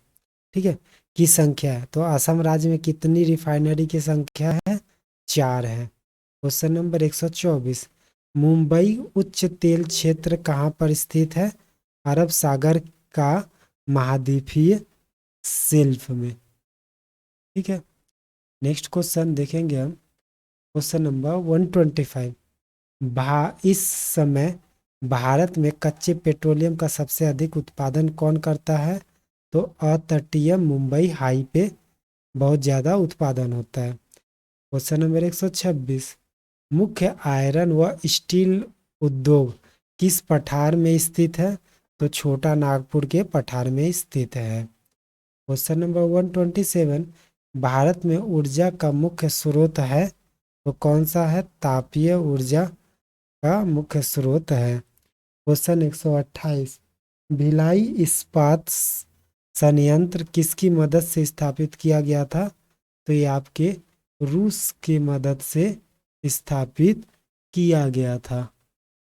ठीक है, की संख्या है? तो असम राज्य में कितनी रिफाइनरी की संख्या है? 4 है। Question number 124। मुंबई उच्च तेल क्षेत्र कहाँ पर स्थित है? अरब सागर का महाद्वीपीय शेल्फ में। ठीक है। नेक्स्ट क्वेश्चन देखेंगे हम। Question number 125। इस समय भारत में कच्चे पेट्रोलियम का सबसे अधिक उत्पादन कौन करता है? तो अतटीय मुंबई हाई पे बहुत ज़्यादा उत्पादन होता है। Question number 126। मुख्य आयरन व स्टील उद्योग किस पठार में स्थित है? तो छोटा नागपुर के पठार में स्थित है। Question number 127। भारत में ऊर्जा का मुख्य स्रोत है तो कौन सा है? तापीय ऊर्जा का मुख्य स्रोत है। क्वेश्चन 128। भिलाई इस्पात संयंत्र किसकी मदद से स्थापित किया गया था? तो ये आपके रूस की मदद से स्थापित किया गया था।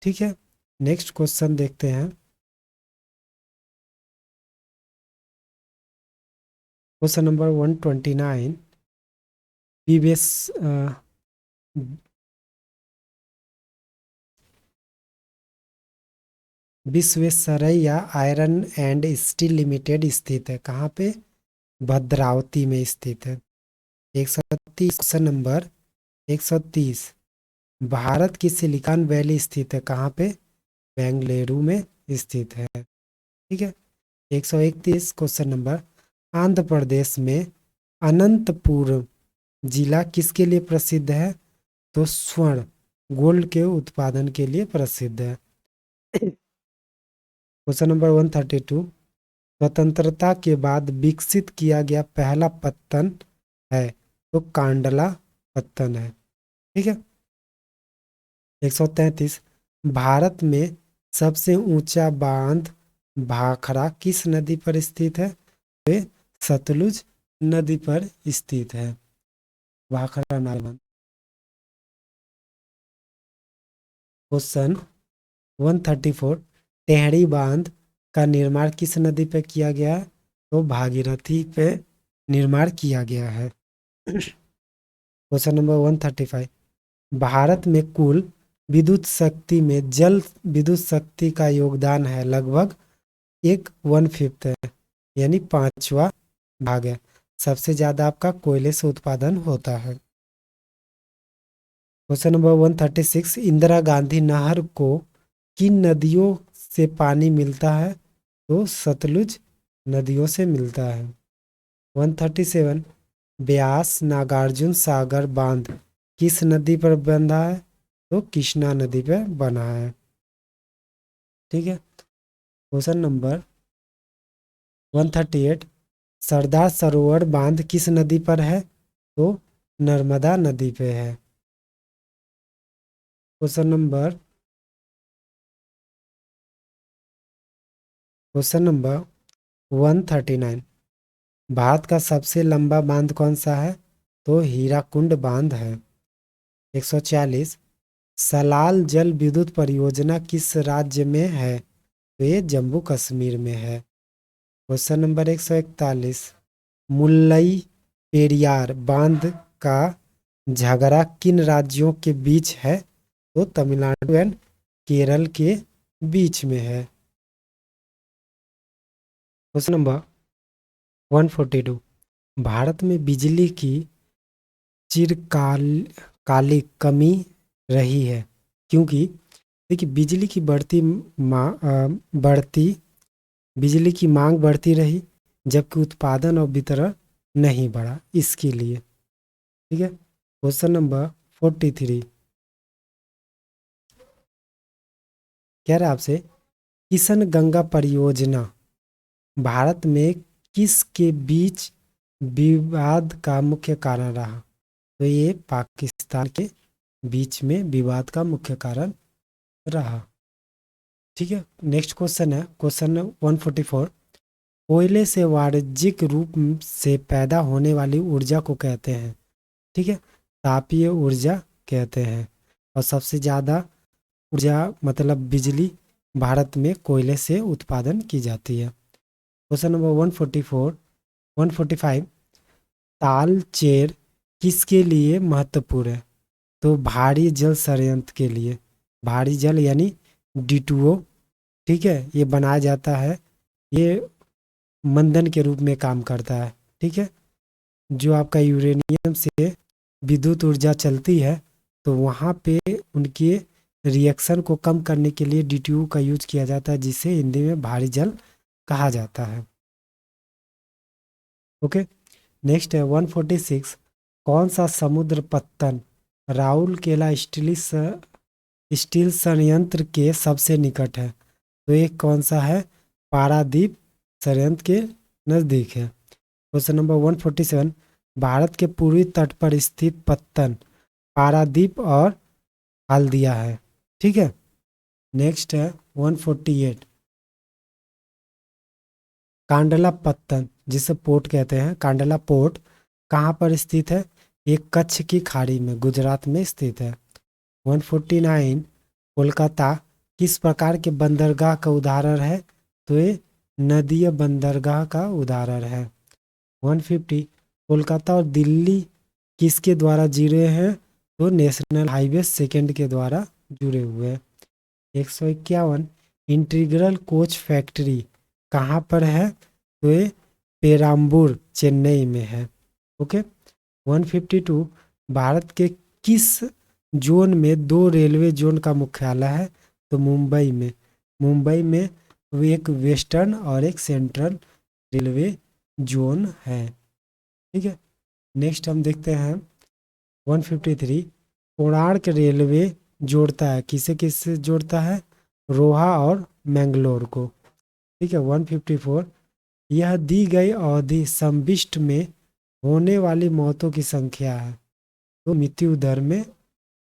ठीक है। नेक्स्ट क्वेश्चन देखते हैं। Question number 129। Vivesh Visvesvaraya iron and steel limited स्थित है? कहाँ पे? भद्रावती में स्थित है। 130, क्वेश्चन नंबर 130। भारत की सिलिकॉन वैली स्थित है? कहाँ पे? बेंगलुरु में स्थित है। ठीक है। 131, क्वेश्चन नंबर, आंध्र प्रदेश में अनंतपुर जिला किसके लिए प्रसिद्ध है? तो स्वर्ण गोल्ड के उत्पादन के लिए प्रसिद्ध है। क्वेश्चन नंबर 132, स्वतंत्रता के बाद विकसित किया गया पहला पत्तन है? तो कांडला पत्तन है। ठीक है। 133, भारत में सबसे ऊंचा बांध भाखड़ा किस नदी पर स्थित है? वे सतलुज नदी पर स्थित है, भाखड़ा नाल बांध। क्वेश्चन 134, टेहरी बांध का निर्माण किस नदी पे किया गया है? तो भागीरथी पे निर्माण किया गया है। क्वेश्चन नंबर 135, भारत में कुल विद्युत शक्ति में जल विद्युत शक्ति का योगदान है लगभग 1/5 है, यानी 5वां भाग है। सबसे ज्यादा आपका कोयले से उत्पादन होता है। क्वेश्चन नंबर 136, इंदिरा गांधी नहर को किन नदियों से पानी मिलता है? तो सतलुज नदियों से मिलता है। 137, ब्यास नागार्जुन सागर बांध किस नदी पर बंधा है? तो कृष्णा नदी पर बना है। ठीक है। क्वेश्चन नंबर 138, सरदार सरोवर बांध किस नदी पर है? तो नर्मदा नदी पे है। क्वेश्चन नंबर 139, भारत का सबसे लंबा बांध कौन सा है? तो हीराकुंड बांध है। 140, सलाल जल विद्युत परियोजना किस राज्य में है? तो ये जम्मू कश्मीर में है। क्वेश्चन नंबर 141, मुल्लई पेरियार बांध का झगड़ा किन राज्यों के बीच है? तो तमिलनाडु एंड केरल के बीच में है। क्वेश्चन नंबर 142, भारत में बिजली की चिरकालिक कमी रही है क्योंकि देखिए बढ़ती बिजली की मांग बढ़ती रही जबकि उत्पादन और वितरण नहीं बढ़ा, इसके लिए। ठीक है। क्वेश्चन नंबर 43, कह रहा है आपसे, किशन गंगा परियोजना भारत में किसके बीच विवाद का मुख्य कारण रहा? तो ये पाकिस्तान के बीच में विवाद का मुख्य कारण रहा। ठीक है। नेक्स्ट क्वेश्चन है क्वेश्चन 144, कोयले से वाणिज्यिक रूप से पैदा होने वाली ऊर्जा को कहते हैं? ठीक है। तापीय ऊर्जा कहते हैं। और सबसे ज़्यादा ऊर्जा मतलब बिजली भारत में कोयले से उत्पादन की जाती है। क्वेश्चन नंबर 145, तालचेर किसके लिए महत्वपूर्ण है? तो भारी जल संयंत्र के लिए। भारी जल यानी D2O। ठीक है। ये बनाया जाता है, ये मंदन के रूप में काम करता है। ठीक है। जो आपका यूरेनियम से विद्युत ऊर्जा चलती है तो वहाँ पे उनके रिएक्शन को कम करने के लिए D2O का यूज किया जाता है, जिसे हिंदी में भारी जल कहा जाता है। ओके। नेक्स्ट है 146, कौन सा समुद्र पत्तन राउरकेला स्टील संयंत्र के सबसे निकट है? तो ये कौन सा है? पारादीप संयंत्र के नज़दीक है। क्वेश्चन नंबर 147, भारत के पूर्वी तट पर स्थित पत्तन पारादीप और हल्दिया है। ठीक है। नेक्स्ट है 148, कांडला पत्तन जिसे पोर्ट कहते हैं, कांडला पोर्ट कहाँ पर स्थित है? एक कच्छ की खाड़ी में, गुजरात में स्थित है। 149, कोलकाता किस प्रकार के बंदरगाह का उदाहरण है? तो ये नदीय बंदरगाह का उदाहरण है। 150, कोलकाता और दिल्ली किसके द्वारा जुड़े हैं? तो नेशनल हाईवे 2 के द्वारा जुड़े हुए हैं। 151, इंटीग्रल कोच फैक्ट्री कहाँ पर है? तो ये पेराम्बूर चेन्नई में है। ओके। 152, भारत के किस जोन में दो रेलवे जोन का मुख्यालय है? तो मुंबई में। मुंबई में वो एक वेस्टर्न और एक सेंट्रल रेलवे जोन है। ठीक है। नेक्स्ट हम देखते हैं 153, कोणार्क रेलवे जोड़ता है, किसे किससे जोड़ता है? रोहा और मैंगलोर को। ठीक है। 154, यह दी गई अवधि समष्टि में होने वाली मौतों की संख्या है, तो मृत्यु दर में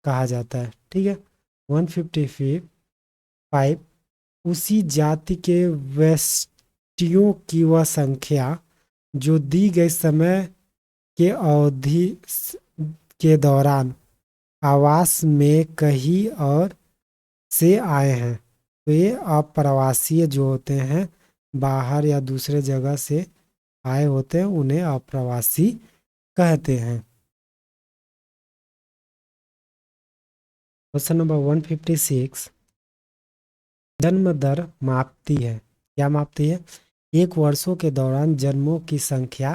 कहा जाता है। ठीक है। 155, उसी जाति के व्यष्टियों की वह संख्या जो दी गई समय के अवधि के दौरान आवास में कहीं और से आए हैं। तो ये अप्रवासी जो होते हैं, बाहर या दूसरे जगह से आए होते हैं, उन्हें अप्रवासी कहते हैं। क्वेश्चन नंबर 156, जन्म दर मापती है। क्या मापती है? एक वर्षों के दौरान जन्मों की संख्या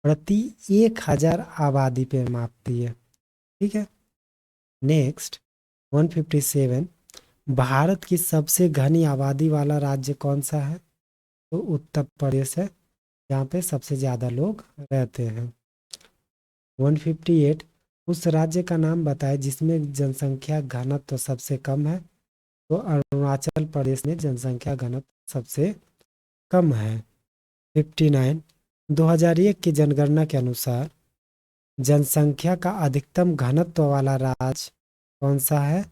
प्रति 1000 आबादी पे मापती है। ठीक है। नेक्स्ट 157, भारत की सबसे घनी आबादी वाला राज्य कौन सा है? तो उत्तर प्रदेश है, यहाँ पे सबसे ज़्यादा लोग रहते हैं। 158, उस राज्य का नाम बताएं जिसमें जनसंख्या घनत्व तो सबसे कम है। तो अरुणाचल प्रदेश में जनसंख्या घनत्व सबसे कम है। 59, 2001 की जनगणना के अनुसार जनसंख्या का अधिकतम घनत्व वाला राज्य कौन सा है?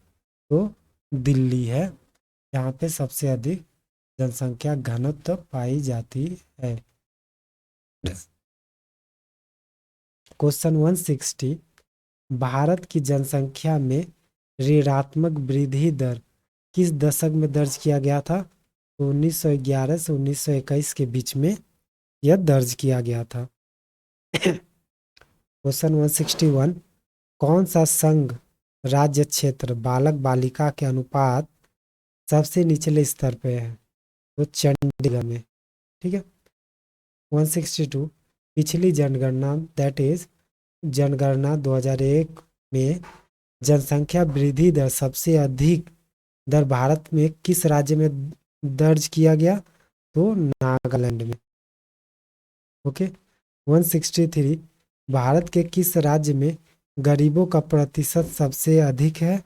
तो दिल्ली है, यहाँ पे सबसे अधिक जनसंख्या घनत्व पाई जाती है। क्वेश्चन 160, भारत की जनसंख्या में ऋणात्मक वृद्धि दर किस दशक में दर्ज किया गया था? तो 1911 से 1921 के बीच में यह दर्ज किया गया था। क्वेश्चन 161, कौन सा संघ राज्य क्षेत्र बालक बालिका के अनुपात सबसे निचले स्तर पे है? तो चंडीगढ़ में। ठीक है। 162, पिछली जनगणना दैट इज जनगणना 2001 में जनसंख्या वृद्धि दर सबसे अधिक दर भारत में किस राज्य में दर्ज किया गया? तो नागालैंड में। ओके। 163, भारत के किस राज्य में गरीबों का प्रतिशत सबसे अधिक है?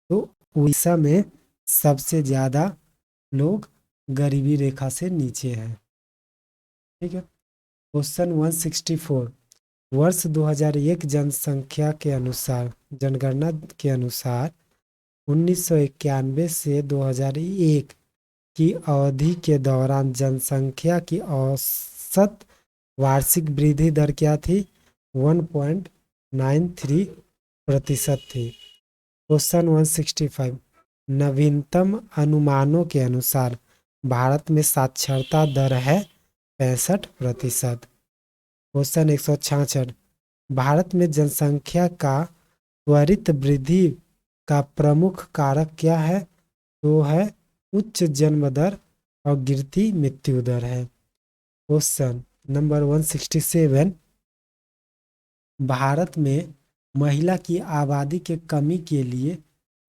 तो उड़ीसा में सबसे ज़्यादा लोग गरीबी रेखा से नीचे हैं। ठीक है। क्वेश्चन 164, वर्ष 2001 जनसंख्या के अनुसार जनगणना के अनुसार 1991 से 2001 की अवधि के दौरान जनसंख्या की औसत वार्षिक वृद्धि दर क्या थी? 1.93% थी। क्वेश्चन 165, नवीनतम अनुमानों के अनुसार भारत में साक्षरता दर है 65%। क्वेश्चन 166, भारत में जनसंख्या का त्वरित वृद्धि का प्रमुख कारक क्या है? तो है उच्च जन्म दर और गिरती मृत्यु दर है। क्वेश्चन नंबर 167, भारत में महिला की आबादी के कमी के लिए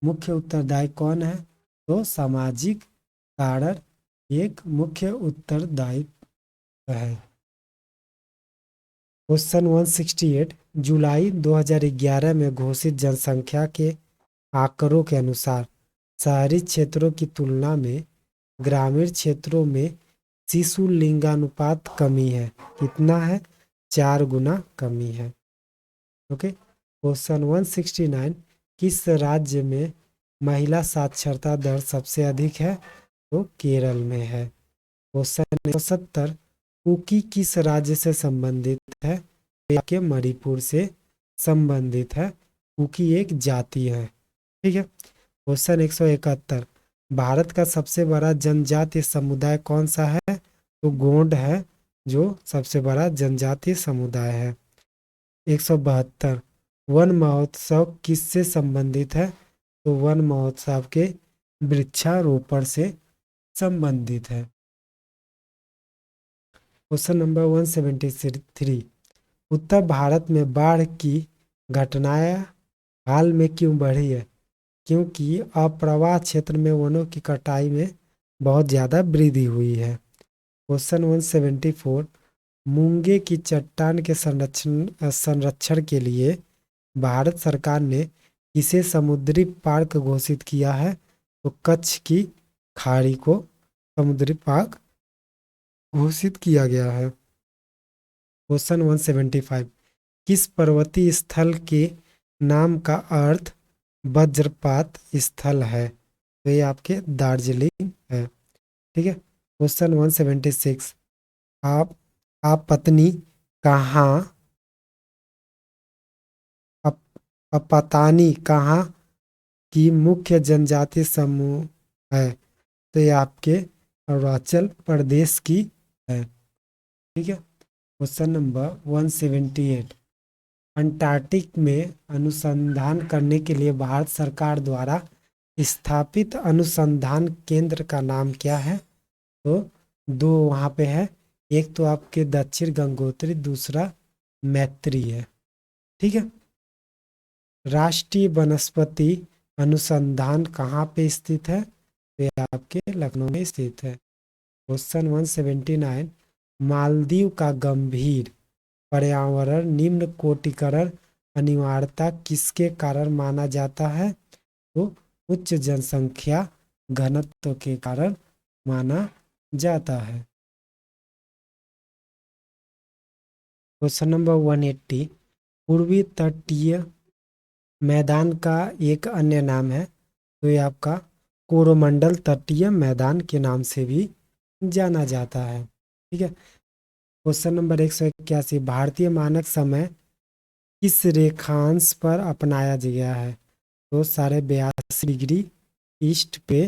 मुख्य उत्तरदायी कौन है? तो सामाजिक कारण एक मुख्य उत्तरदायी है। क्वेश्चन 168, जुलाई 2011 में घोषित जनसंख्या के आंकड़ों के अनुसार शहरी क्षेत्रों की तुलना में ग्रामीण क्षेत्रों में शिशु लिंगानुपात कमी है। कितना है? 4 गुना कमी है। ओके। क्वेश्चन 169, किस राज्य में महिला साक्षरता दर सबसे अधिक है? तो केरल में है। क्वेश्चन 170, कुकी किस राज्य से संबंधित है? के मणिपुर से संबंधित है। कुकी एक जाति है। ठीक है। क्वेश्चन 171, भारत का सबसे बड़ा जनजातीय समुदाय कौन सा है? तो गोंड है, जो सबसे बड़ा जनजातीय समुदाय है। 172, वन महोत्सव किससे संबंधित है? तो वन महोत्सव के वृक्षारोपण से संबंधित है। क्वेश्चन नंबर 173, उत्तर भारत में बाढ़ की घटनाएं हाल में क्यों बढ़ी है? क्योंकि अप्रवाह क्षेत्र में वनों की कटाई में बहुत ज़्यादा वृद्धि हुई है। क्वेश्चन 174, मूंगे की चट्टान के संरक्षण के लिए भारत सरकार ने किसे समुद्री पार्क घोषित किया है? तो कच्छ की खाड़ी को समुद्री पार्क घोषित किया गया है। क्वेश्चन 175, किस पर्वतीय स्थल के नाम का अर्थ वज्रपात स्थल है? तो ये आपके दार्जिलिंग है। ठीक है। क्वेश्चन 176, आप पत्नी कहाँ अप, अपतानी कहाँ की मुख्य जनजाति समूह है? तो ये आपके अरुणाचल प्रदेश की है। ठीक है। क्वेश्चन नंबर 178, अंटार्कटिक में अनुसंधान करने के लिए भारत सरकार द्वारा स्थापित अनुसंधान केंद्र का नाम क्या है? तो दो वहाँ पे है, एक तो आपके दक्षिण गंगोत्री, दूसरा मैत्री है। ठीक है। राष्ट्रीय वनस्पति अनुसंधान कहाँ पे स्थित है? तो ये आपके लखनऊ में स्थित है। क्वेश्चन 179, मालदीव का गंभीर पर्यावरण निम्न कोटिकरण अनिवार्यता किसके कारण माना जाता है? तो उच्च जनसंख्या घनत्व के कारण माना जाता है। क्वेश्चन नंबर 180, पूर्वी तटीय मैदान का एक अन्य नाम है, तो ये आपका कोरोमंडल तटीय मैदान के नाम से भी जाना जाता है। ठीक है। क्वेश्चन नंबर 181, भारतीय मानक समय किस रेखांश पर अपनाया गया है? तो 82.5 डिग्री ईस्ट पे,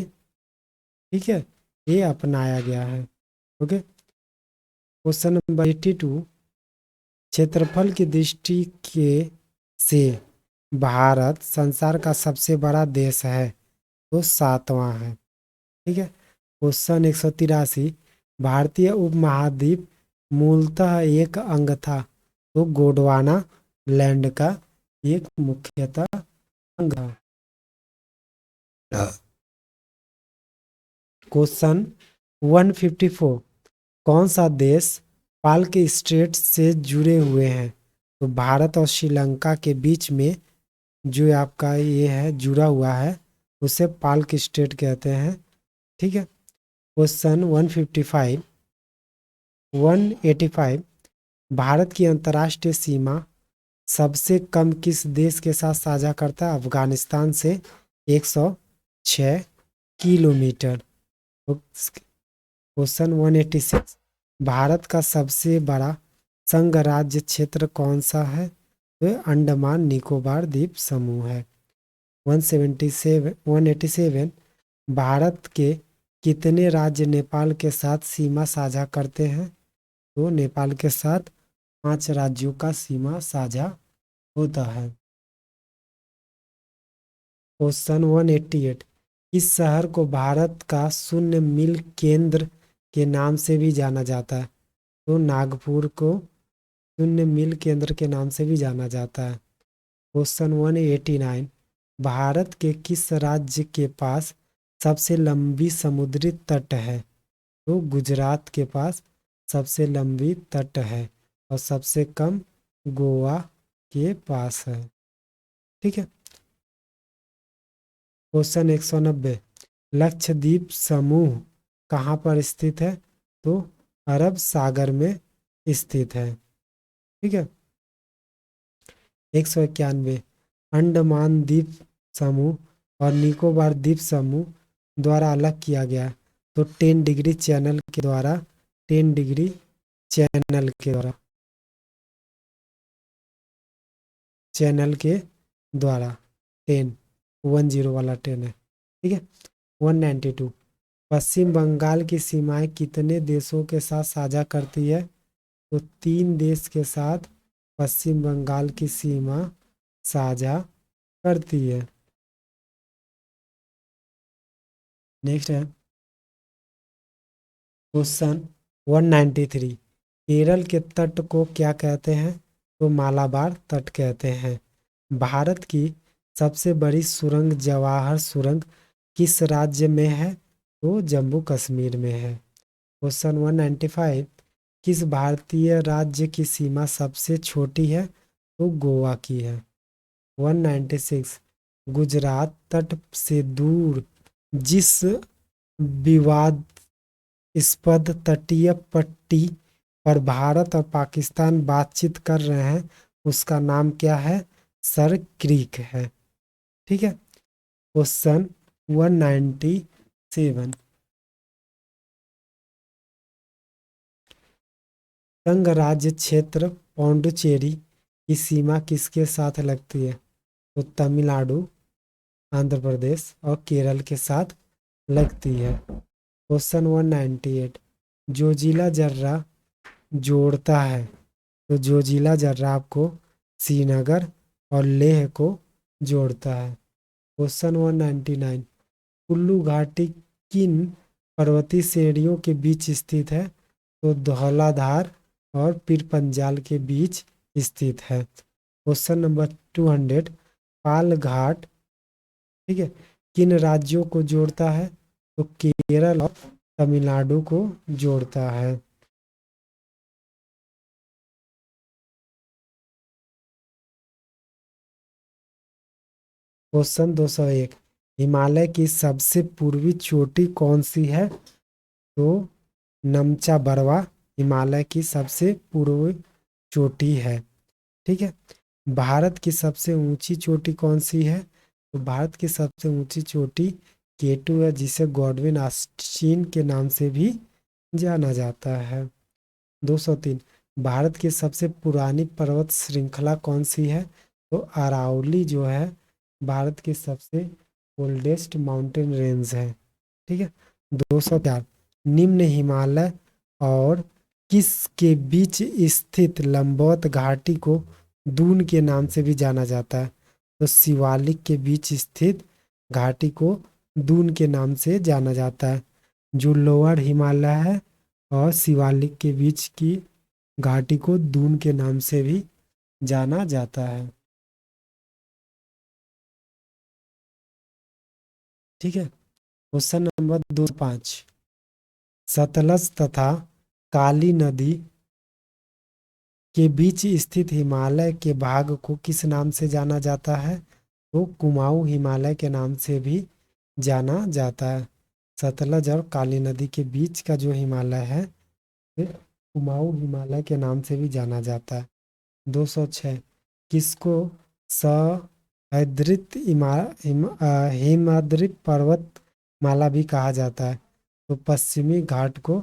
ठीक है, ये अपनाया गया है। ओके। क्वेश्चन नंबर 82, क्षेत्रफल की दृष्टि के से भारत संसार का सबसे बड़ा देश है, तो सातवां है। ठीक है। क्वेश्चन 183, भारतीय उपमहाद्वीप मूलतः एक अंग था, तो गोंडवाना लैंड का एक मुख्यतः अंग था। क्वेश्चन 154, कौन सा देश पाल के स्ट्रेट से जुड़े हुए हैं? तो भारत और श्रीलंका के बीच में जो आपका ये है जुड़ा हुआ है, उसे पाल के स्ट्रेट कहते हैं। ठीक है। क्वेश्चन 185, भारत की अंतर्राष्ट्रीय सीमा सबसे कम किस देश के साथ साझा करता है? अफगानिस्तान से 106 किलोमीटर। क्वेश्चन 186, भारत का सबसे बड़ा संघ राज्य क्षेत्र कौन सा है? तो अंडमान निकोबार द्वीप समूह है। 187, भारत के कितने राज्य नेपाल के साथ सीमा साझा करते हैं? तो नेपाल के साथ 5 राज्यों का सीमा साझा होता है। क्वेश्चन 188, इस शहर को भारत का शून्य मिल केंद्र के नाम से भी जाना जाता है, तो नागपुर को शून्य मिल केंद्र के नाम से भी जाना जाता है। क्वेश्चन 189, भारत के किस राज्य के पास सबसे लंबी समुद्री तट है? तो गुजरात के पास सबसे लंबी तट है और सबसे कम गोवा के पास है। ठीक है। क्वेश्चन 190, लक्षद्वीप समूह कहाँ पर स्थित है? तो अरब सागर में स्थित है। ठीक है। 191, अंडमान द्वीप समूह और निकोबार द्वीप समूह द्वारा अलग किया गया, तो 10 डिग्री चैनल के द्वारा, 10 डिग्री चैनल के द्वारा, चैनल के द्वारा 10 वाला 10 है। ठीक है। 192, पश्चिम बंगाल की सीमाएं कितने देशों के साथ साझा करती है? तो 3 देश के साथ पश्चिम बंगाल की सीमा साझा करती है। नेक्स्ट है क्वेश्चन 193। केरल के तट को क्या कहते हैं? तो मालाबार तट कहते हैं। भारत की सबसे बड़ी सुरंग जवाहर सुरंग किस राज्य में है? तो जम्मू कश्मीर में है। क्वेश्चन 195। किस भारतीय राज्य की सीमा सबसे छोटी है? तो गोवा की है। 196। गुजरात तट से दूर जिस विवादास्पद तटीय पट्टी पर भारत और पाकिस्तान बातचीत कर रहे हैं उसका नाम क्या है? सर क्रीक है। ठीक है। क्वेश्चन 197। संघ राज्य क्षेत्र पौंडुचेरी की सीमा किसके साथ लगती है? तो तमिलनाडु, आंध्र प्रदेश और केरल के साथ लगती है। क्वेश्चन 198। जोजिला जर्रा जोड़ता है। तो जोजिला जर्रा आपको श्रीनगर और लेह को जोड़ता है। क्वेश्चन 199। कुल्लू घाटी किन पर्वतीय श्रेणियों के बीच स्थित है? तो धौलाधार और पीर पंजाल के बीच स्थित है। Question number 200। पाल घाट, ठीक है, किन राज्यों को जोड़ता है? तो केरल और तमिलनाडु को जोड़ता है। क्वेश्चन 201। हिमालय की सबसे पूर्वी चोटी कौन सी है? तो नमचा बरवा हिमालय की सबसे पूर्वी चोटी है। ठीक है। भारत की सबसे ऊंची चोटी कौन सी है? तो भारत की सबसे ऊंची चोटी केटू है, जिसे गॉडविन ऑस्टीन के नाम से भी जाना जाता है। 203। भारत की सबसे पुरानी पर्वत श्रृंखला कौन सी है? तो अरावली जो है भारत की सबसे ओल्डेस्ट माउंटेन रेंज है। ठीक है। 204। निम्न हिमालय और किस के बीच स्थित लंबवत घाटी को दून के नाम से भी जाना जाता है? तो शिवालिक के बीच स्थित घाटी को दून के नाम से जाना जाता है। जो लोअर हिमालय है और शिवालिक के बीच की घाटी को दून के नाम से भी जाना जाता है। ठीक है। Question number 205। सतलज तथा काली नदी के बीच स्थित हिमालय के भाग को किस नाम से जाना जाता है? तो कुमाऊं हिमालय के नाम से भी जाना जाता है। सतलज और काली नदी के बीच का जो हिमालय है फिर कुमाऊं हिमालय के नाम से भी जाना जाता है। 206। किसको सह्याद्री हिमाद्री पर्वत माला भी कहा जाता है? तो पश्चिमी घाट को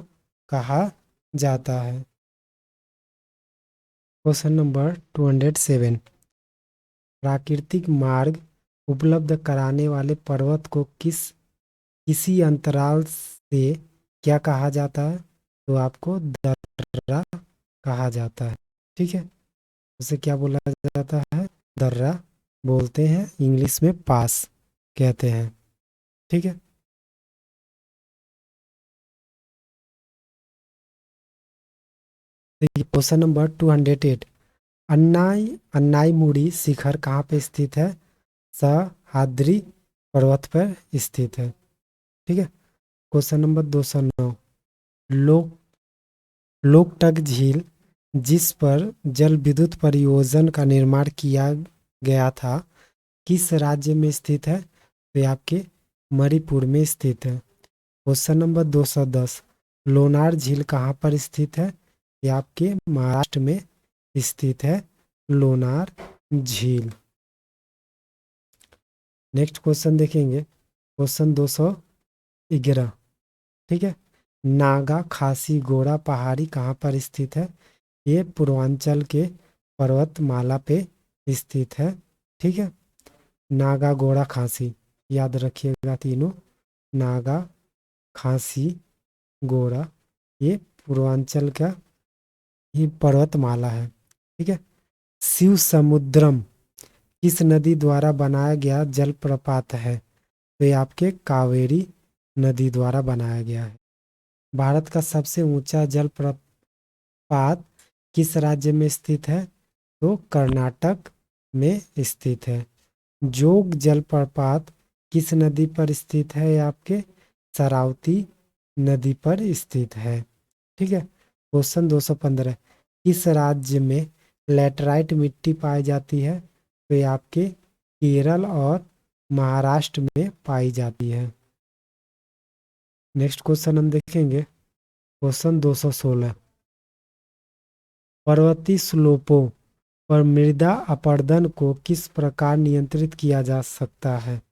कहा जाता है। Question number 207। प्राकृतिक मार्ग उपलब्ध कराने वाले पर्वत को किसी अंतराल से क्या कहा जाता है? तो आपको दर्रा कहा जाता है। ठीक है। उसे क्या बोला जाता है? दर्रा बोलते हैं, इंग्लिश में पास कहते हैं। ठीक है। देखिए क्वेश्चन नंबर 208। अन्नाई मुड़ी शिखर कहाँ पे स्थित है? सह्याद्री पर्वत पर स्थित है। ठीक है। Question number 209। लोक लोकटक झील जिस पर जल विद्युत परियोजना का निर्माण किया गया था किस राज्य में स्थित है? तो ये आपके मणिपुर में स्थित है। Question number 210। लोनार झील कहाँ पर स्थित है? ये आपके महाराष्ट्र में स्थित है लोनार झील। नेक्स्ट क्वेश्चन देखेंगे क्वेश्चन 211। ठीक है। नागा खासी गोरा पहाड़ी कहाँ पर स्थित है? ये पूर्वांचल के पर्वतमाला पे स्थित है। ठीक है। नागा गोरा खासी याद रखिएगा तीनों। नागा खासी गोरा ये पूर्वांचल का ही पर्वतमाला है। ठीक है। शिव समुद्रम किस नदी द्वारा बनाया गया जलप्रपात है? तो ये आपके कावेरी नदी द्वारा बनाया गया है। भारत का सबसे ऊंचा जलप्रपात किस राज्य में स्थित है? तो कर्नाटक में स्थित है। जोग जलप्रपात किस नदी पर स्थित है? ये आपके शरावती नदी पर स्थित है। ठीक है। क्वेश्चन 215, किस राज्य में लैटेराइट मिट्टी पाई जाती है? तो ये आपके केरल और महाराष्ट्र में पाई जाती है। नेक्स्ट क्वेश्चन हम देखेंगे, क्वेश्चन 216, पर्वतीय स्लोपों पर मृदा अपरदन को किस प्रकार नियंत्रित किया जा सकता है?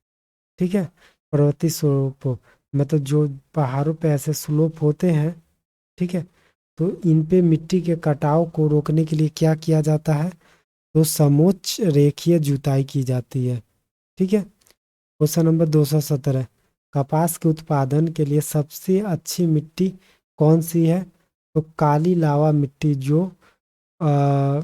ठीक है। पर्वतीय स्लोपों मतलब जो पहाड़ों पे ऐसे स्लोप होते हैं, ठीक है, तो इन पे मिट्टी के कटाव को रोकने के लिए क्या किया जाता है? तो समोच्च रेखीय जुताई की जाती है। ठीक है। क्वेश्चन नंबर 217, कपास के उत्पादन के लिए सबसे अच्छी मिट्टी कौन सी है? तो काली लावा मिट्टी अ,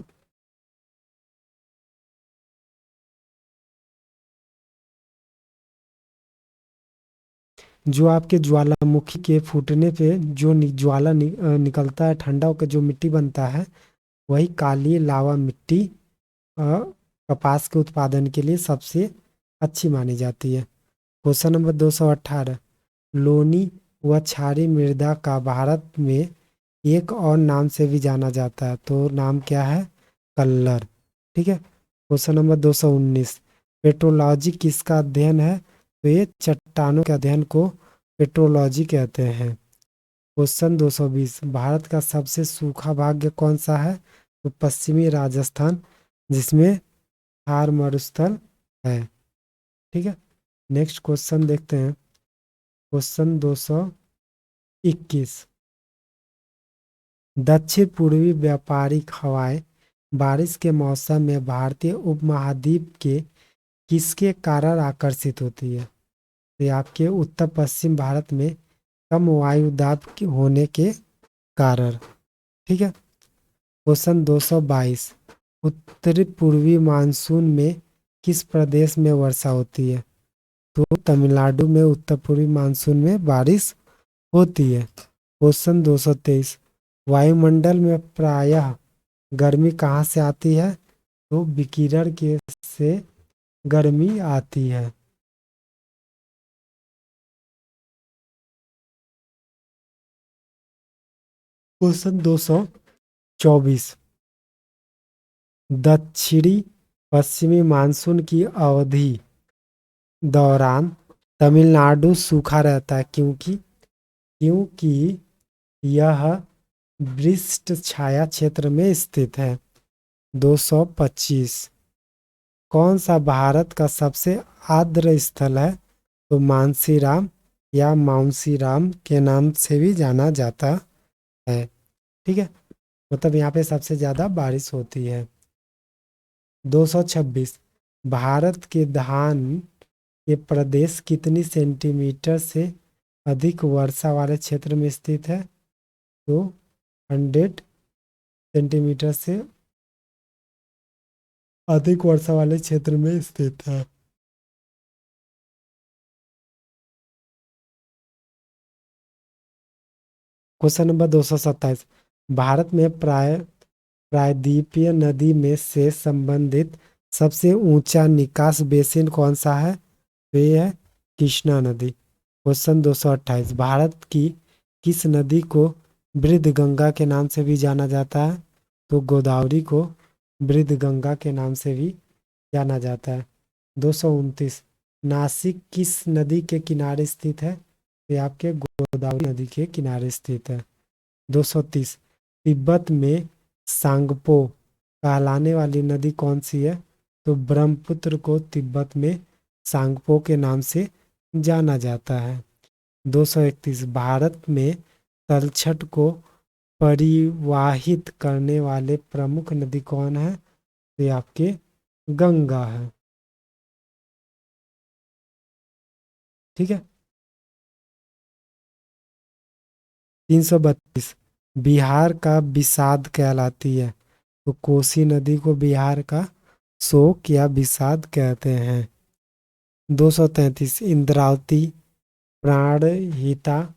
जो आपके ज्वालामुखी के फूटने पे जो निकलता है, ठंडा होकर जो मिट्टी बनता है, वही काली लावा मिट्टी अ, कपास के उत्पादन के लिए सबसे अच्छी मानी जाती है। क्वेश्चन नंबर 218, लोनी व क्षारीय मृदा का भारत में एक और नाम से भी जाना जाता है, तो नाम क्या है? कल्लर। ठीक है। क्वेश्चन नंबर 219, पेट्रोलॉजी किसका अध्ययन है? तो ये चट्टानों के अध्ययन को पेट्रोलॉजी कहते हैं। क्वेश्चन 220, भारत का सबसे सूखा भाग कौन सा है? तो पश्चिमी राजस्थान, जिसमें थार मरुस्थल है। ठीक है। नेक्स्ट क्वेश्चन देखते हैं, क्वेश्चन 221, दक्षिण पूर्वी व्यापारिक हवाएं बारिश के मौसम में भारतीय उपमहाद्वीप के किसके कारण आकर्षित होती है? तो ये आपके उत्तर पश्चिम भारत में कम वायु दाब होने के कारण। ठीक है। क्वेश्चन 222, उत्तरी पूर्वी मानसून में किस प्रदेश में वर्षा होती है? तो तमिलनाडु में उत्तर पूर्वी मानसून में बारिश होती है। क्वेश्चन 223, वायुमंडल में प्रायः गर्मी कहाँ से आती है? तो विकिरण के से गर्मी आती है। क्वेश्चन 224, दक्षिणी पश्चिमी मानसून की अवधि दौरान तमिलनाडु सूखा रहता है, क्योंकि क्योंकि यह वृष्ट छाया क्षेत्र में स्थित है। 225, कौन सा भारत का सबसे आर्द्र स्थल है? तो मानसीराम या माउंसीराम के नाम से भी जाना जाता है। ठीक है। मतलब यहाँ पे सबसे ज्यादा बारिश होती है। 226, भारत के धान के प्रदेश कितनी सेंटीमीटर से अधिक वर्षा वाले क्षेत्र में स्थित है? तो 100 सेंटीमीटर से अधिक वर्षा वाले क्षेत्र में स्थित है। क्वेश्चन नंबर 227, भारत में प्रायद्वीपीय नदी में से संबंधित सबसे ऊंचा निकास बेसिन कौन सा है? तो ये है कृष्णा नदी। क्वेश्चन 228, भारत की किस नदी को वृद्ध गंगा के नाम से भी जाना जाता है? तो गोदावरी को वृद्ध गंगा के नाम से भी जाना जाता है। 229, नासिक किस नदी के किनारे स्थित है? ये आपके गोदावरी नदी के किनारे स्थित है। 230, तिब्बत में सांगपो कहलाने वाली नदी कौन सी है? तो ब्रह्मपुत्र को तिब्बत में सांगपो के नाम से जाना जाता है। 231, भारत में तलछट को परिवाहित करने वाले प्रमुख नदी कौन है? तो ये आपके गंगा है। ठीक है। 332, बिहार का विषाद कहलाती है। तो कोसी नदी को बिहार का शोक या विषाद कहते हैं। 233, इंद्रावती, प्राणहिता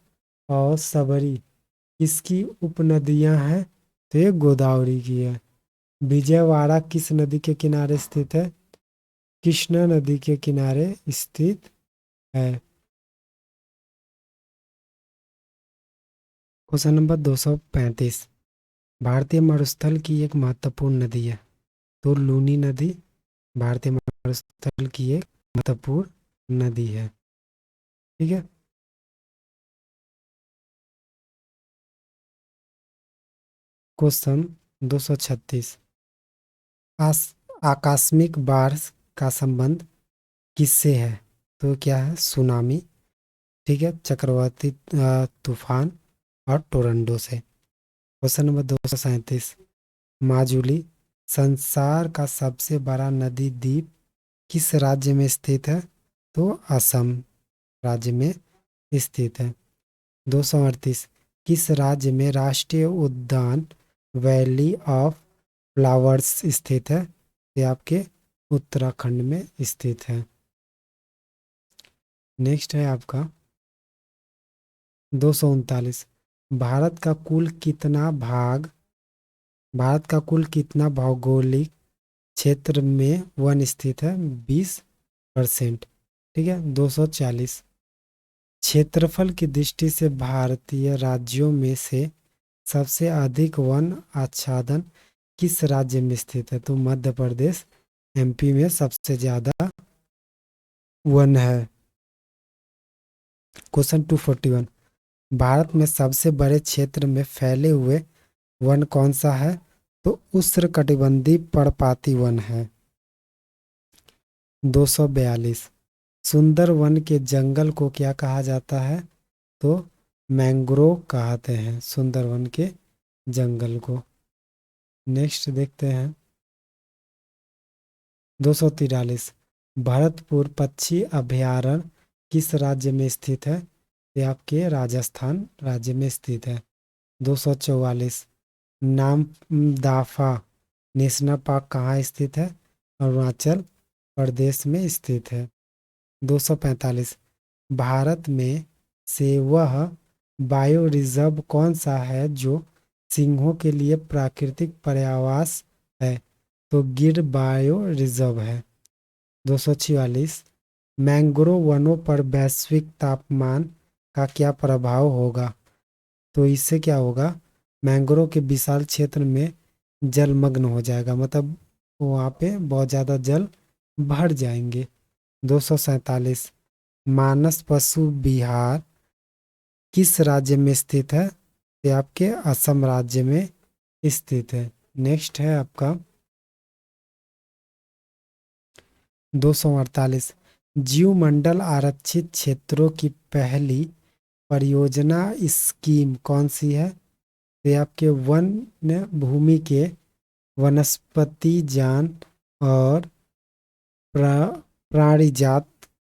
और सबरी किसकी उपनदियां हैं? तो ये गोदावरी की है। विजयवाड़ा किस नदी के किनारे स्थित है? कृष्णा नदी के किनारे स्थित है। Question number 235। भारतीय मरुस्थल की एक महत्वपूर्ण नदी है। तो लूनी नदी भारतीय मरुस्थल की एक महत्वपूर्ण नदी है। ठीक है। क्वेश्चन 236। आस आकस्मिक बारिश का संबंध किससे है? तो क्या है? सुनामी। ठीक है, चक्रवाती तूफान और टोरंडो से। Question number 237। माजुली संसार का सबसे बड़ा नदी द्वीप किस राज्य में स्थित है? तो असम राज्य में स्थित है। 238। किस राज्य में राष्ट्रीय उद्यान वैली ऑफ फ्लावर्स स्थित है? ये आपके उत्तराखंड में स्थित है। नेक्स्ट है आपका 239। भारत का कुल कितना भाग भारत का कुल कितना भौगोलिक क्षेत्र में वन स्थित है? 20%। ठीक है। 240। क्षेत्रफल की दृष्टि से भारतीय राज्यों में से सबसे अधिक वन आच्छादन किस राज्य में स्थित है? तो मध्य प्रदेश एमपी में सबसे ज्यादा वन है। क्वेश्चन 241। भारत में सबसे बड़े क्षेत्र में फैले हुए वन कौन सा है? तो उष्णकटिबंधीय पर्णपाती वन है। 242। सुंदर वन के जंगल को क्या कहा जाता है? तो मैंग्रोव कहते हैं सुंदर वन के जंगल को। नेक्स्ट देखते हैं 243। भरतपुर पक्षी अभयारण्य किस राज्य में स्थित है? ये आपके राजस्थान राज्य में स्थित है। 244। नामदाफा नेशनल पार्क कहाँ स्थित है? अरुणाचल प्रदेश में स्थित है। 245। भारत में से वह बायो रिजर्व कौन सा है जो सिंहों के लिए प्राकृतिक पर्यावास है? तो गिर बायो रिजर्व है। 246। मैंग्रोव वनों पर वैश्विक तापमान का क्या प्रभाव होगा? तो इससे क्या होगा? मैंग्रोव के विशाल क्षेत्र में जलमग्न हो जाएगा, मतलब वहाँ पे बहुत ज़्यादा जल भर जाएंगे। 247। मानस पशु विहार किस राज्य में स्थित है? ये आपके असम राज्य में स्थित है। नेक्स्ट है आपका 248। जीवमंडल आरक्षित क्षेत्रों की पहली परियोजना स्कीम कौन सी है? ये आपके वन भूमि के वनस्पति जान और प्राणिजात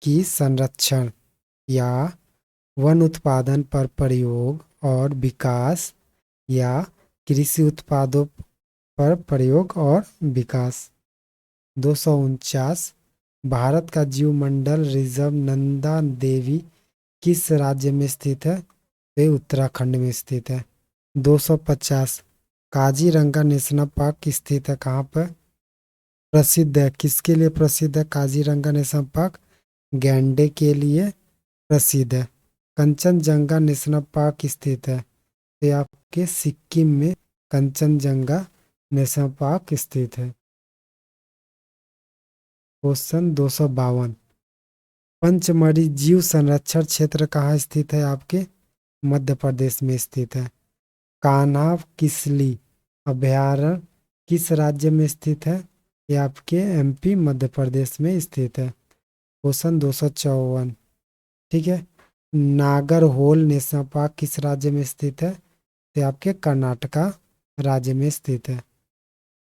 की संरक्षण या वन उत्पादन पर प्रयोग और विकास या कृषि उत्पादों पर प्रयोग और विकास। 249। भारत का जीवमंडल रिजर्व नंदा देवी किस राज्य में स्थित है? वे उत्तराखंड में स्थित है। 250। काजीरंगा नेशनल पार्क स्थित है कहाँ पर? प्रसिद्ध है, किसके लिए प्रसिद्ध है काजीरंगा नेशनल पार्क? गैंडे के लिए प्रसिद्ध है। कंचनजंगा नेशनल पार्क स्थित है, ये आपके सिक्किम में कंचनजंगा नेशनल पार्क स्थित है। क्वेश्चन 252। पंचमढ़ी जीव संरक्षण क्षेत्र कहाँ स्थित है? आपके मध्य प्रदेश में स्थित है। कान्हा किसली अभयारण्य किस राज्य में स्थित है? ये आपके एमपी मध्य प्रदेश में स्थित है। क्वेश्चन 254। ठीक है। नागरहोल नेशनल पार्क किस राज्य में स्थित है? ये आपके कर्नाटका राज्य में स्थित है।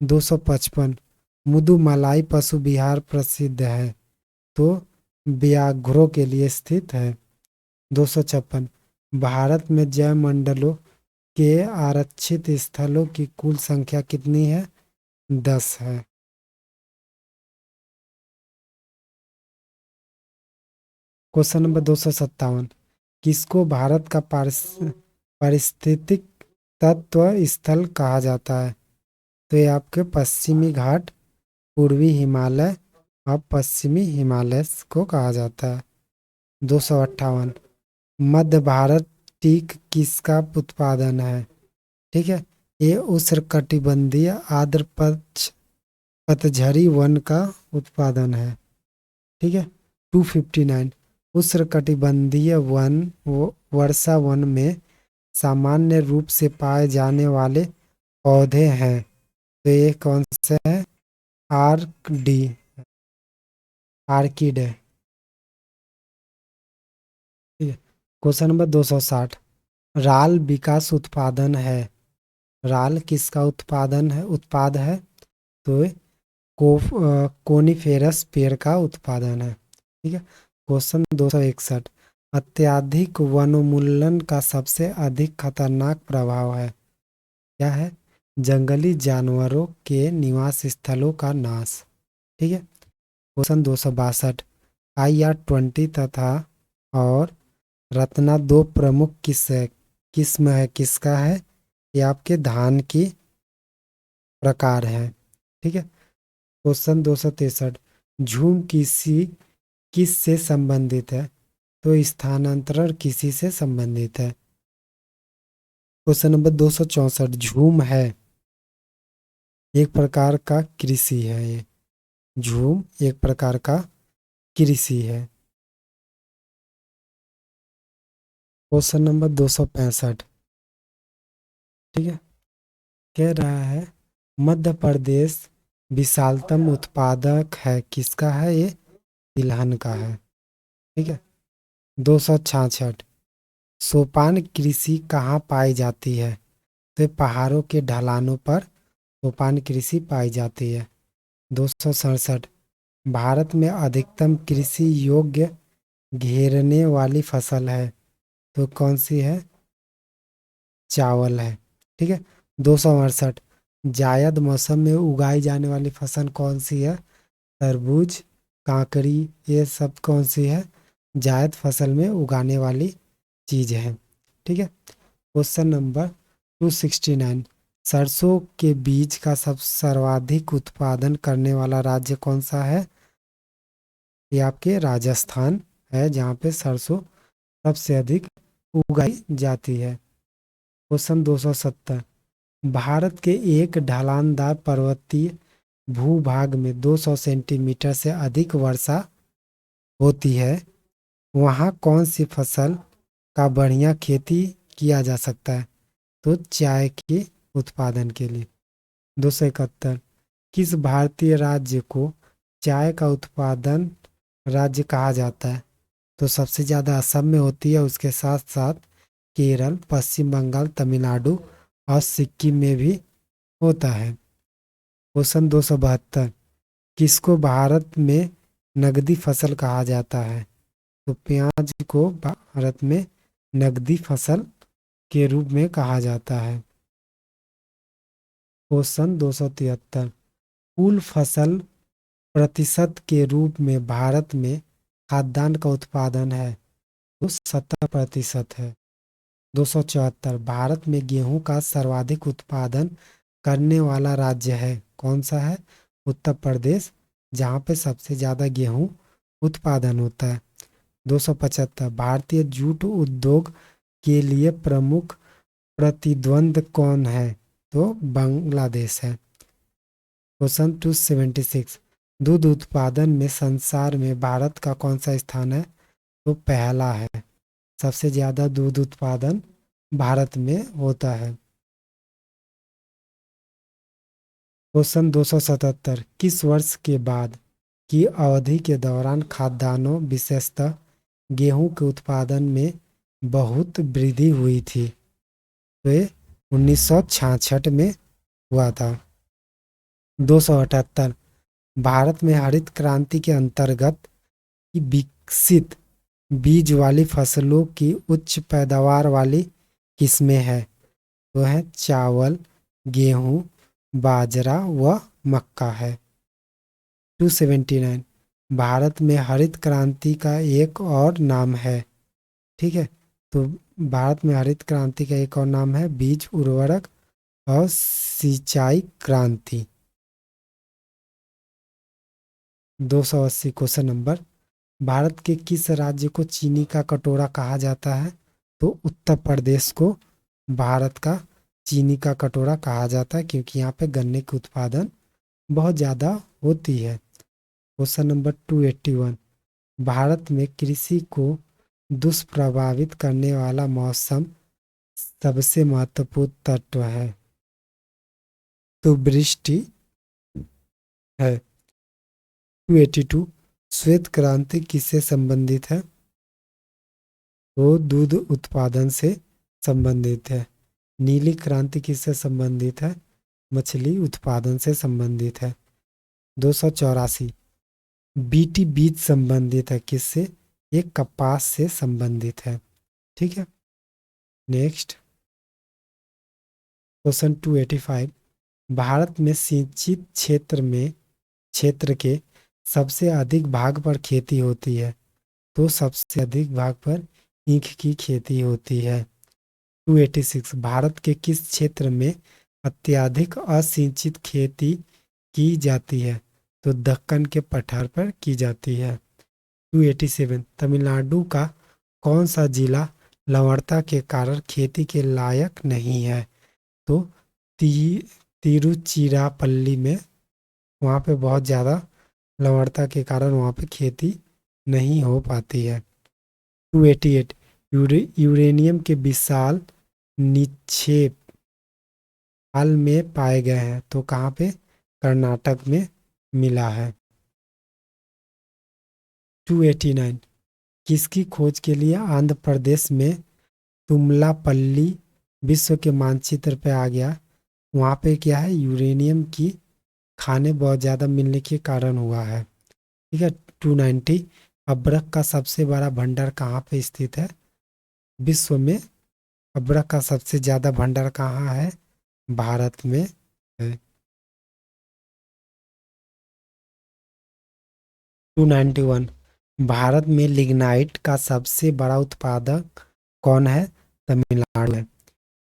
255। मुदुमलाई पशु विहार प्रसिद्ध है, तो व्याघ्रों के लिए स्थित है। 256। भारत में जैव मंडलों के आरक्षित स्थलों की कुल संख्या कितनी है? 10 है। Question number 257। किसको भारत का पारिस्थितिक तत्व स्थल कहा जाता है? तो ये आपके पश्चिमी घाट, पूर्वी हिमालय और पश्चिमी हिमालय को कहा जाता है। 258। मध्य भारत टीक किसका उत्पादन है? ठीक है, ये उष्णकटिबंधीय आर्द्र पतझड़ी वन का उत्पादन है। ठीक है। 259। उष्णकटिबंधीय वन वर्षा वन में सामान्य रूप से पाए जाने वाले पौधे हैं। तो ये कौन से है? आर्कडी, आर्किड है। ठीक है। Question number 260। राल विकास उत्पादन है। राल किसका उत्पाद है? तो कोनिफेरस पेड़ का उत्पादन है। ठीक है। क्वेश्चन 261। अत्यधिक वनोन्मूलन का सबसे अधिक खतरनाक प्रभाव है। क्या है? जंगली जानवरों के निवास स्थलों का नाश। ठीक है। क्वेश्चन 262। IR-20 तथा और रत्ना दो प्रमुख किस्म है किसका है? ये आपके धान की प्रकार है। ठीक है। क्वेश्चन 263। झूम किस से संबंधित है? तो स्थानांतरण किसी से संबंधित है। Question number 264। झूम है एक प्रकार का कृषि है। ये झूम एक प्रकार का कृषि है। Question number 265। ठीक है। कह रहा है मध्य प्रदेश विशालतम उत्पादक है किसका है? ये तिलहन का है। ठीक है। 266। सोपान कृषि कहाँ पाई जाती है? तो पहाड़ों के ढलानों पर सोपान कृषि पाई जाती है। 267। भारत में अधिकतम कृषि योग्य घेरने वाली फसल है। तो कौन सी है? चावल है। ठीक है। 268। जायद मौसम में उगाई जाने वाली फसल कौन सी है? तरबूज, काकड़ी, ये सब कौन सी है? जायद फसल में उगाने वाली चीज है। ठीक है। Question number 269। सरसों के बीज का सब सर्वाधिक उत्पादन करने वाला राज्य कौन सा है? ये आपके राजस्थान है जहाँ पे सरसों सबसे अधिक उगाई जाती है। क्वेश्चन 270। भारत के एक ढलानदार पर्वतीय भूभाग में 200 सेंटीमीटर से अधिक वर्षा होती है। वहाँ कौन सी फसल का बढ़िया खेती किया जा सकता है? तो चाय के उत्पादन के लिए। 271। किस भारतीय राज्य को चाय का उत्पादन राज्य कहा जाता है? तो सबसे ज़्यादा असम में होती है, उसके साथ साथ केरल, पश्चिम बंगाल, तमिलनाडु और सिक्किम में भी होता है। क्वेश्चन 272। किसको भारत में नगदी फसल कहा जाता है? तो प्याज को भारत में नगदी फसल के रूप में कहा जाता है। क्वेश्चन 273। कुल फसल प्रतिशत के रूप में भारत में खाद्यान्न का उत्पादन है तो 70% है। 274। भारत में गेहूं का सर्वाधिक उत्पादन करने वाला राज्य है कौन सा है? उत्तर प्रदेश, जहाँ पे सबसे ज़्यादा गेहूं उत्पादन होता है। 275। भारतीय जूट उद्योग के लिए प्रमुख प्रतिद्वंद कौन है? तो बांग्लादेश है। क्वेश्चन 276। दूध उत्पादन में संसार में भारत का कौन सा स्थान है? तो पहला है। सबसे ज़्यादा दूध उत्पादन भारत में होता है। क्वेश्चन 277। किस वर्ष के बाद की अवधि के दौरान खाद्यान्नों विशेषतः गेहूं के उत्पादन में बहुत वृद्धि हुई थी? तो ये 1966 में हुआ था। 278। भारत में हरित क्रांति के अंतर्गत विकसित बीज वाली फसलों की उच्च पैदावार वाली किस्में हैं। तो है चावल, गेहूं, बाजरा व मक्का है। 279। भारत में हरित क्रांति का एक और नाम है। ठीक है। तो भारत में हरित क्रांति का एक और नाम है बीज उर्वरक और सिंचाई क्रांति। 280 क्वेश्चन नंबर, भारत के किस राज्य को चीनी का कटोरा कहा जाता है? तो उत्तर प्रदेश को भारत का चीनी का कटोरा कहा जाता है, क्योंकि यहाँ पे गन्ने की उत्पादन बहुत ज़्यादा होती है। क्वेश्चन नंबर 281, भारत में कृषि को दुष्प्रभावित करने वाला मौसम सबसे महत्वपूर्ण तत्व है? तो वृष्टि है। 282, श्वेत क्रांति किससे संबंधित है? वो दूध उत्पादन से संबंधित है। नीली क्रांति किससे संबंधित है? मछली उत्पादन से संबंधित है। 284, बीटी बीज संबंधित है किससे? ये कपास से संबंधित है। ठीक है, नेक्स्ट क्वेश्चन 285, भारत में सिंचित क्षेत्र के सबसे अधिक भाग पर खेती होती है? तो सबसे अधिक भाग पर ईख की खेती होती है। 286, भारत के किस क्षेत्र में अत्यधिक असिंचित खेती की जाती है? तो दक्कन के पठार पर की जाती है। 287, तमिलनाडु का कौन सा जिला लवणता के कारण खेती के लायक नहीं है? तो ती, तिरुचिरापल्ली में, वहाँ पे बहुत ज़्यादा लवणता के कारण वहाँ पे खेती नहीं हो पाती है। 288, यूरेनियम के विशाल निक्षेप हाल में पाए गए हैं? तो कहाँ पे? कर्नाटक में मिला है। 289, किसकी खोज के लिए आंध्र प्रदेश में तुमलापल्ली विश्व के मानचित्र पे आ गया? वहाँ पे क्या है? यूरेनियम की खानें बहुत ज़्यादा मिलने के कारण हुआ है। ठीक है। 290, अब्रक का सबसे बड़ा भंडार कहाँ पे स्थित है? विश्व में अब्रक का सबसे ज़्यादा भंडार कहाँ है? भारत में है। 291, भारत में लिग्नाइट का सबसे बड़ा उत्पादक कौन है? तमिलनाडु है।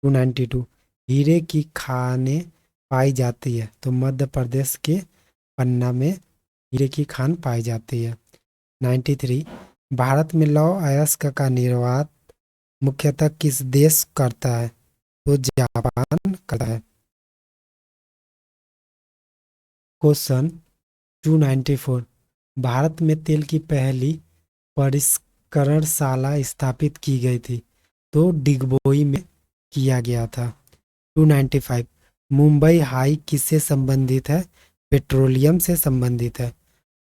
292, हीरे की खानें पाई जाती है? तो मध्य प्रदेश के पन्ना में हीरे की खान पाई जाती है। 93, भारत में लौह अयस्क का निर्यात मुख्यतः किस देश करता है? तो जापान करता है। क्वेश्चन 294, भारत में तेल की पहली परिष्करणशाला स्थापित की गई थी? तो डिगबोई में किया गया था। 295, मुंबई हाई किससे संबंधित है? पेट्रोलियम से संबंधित है।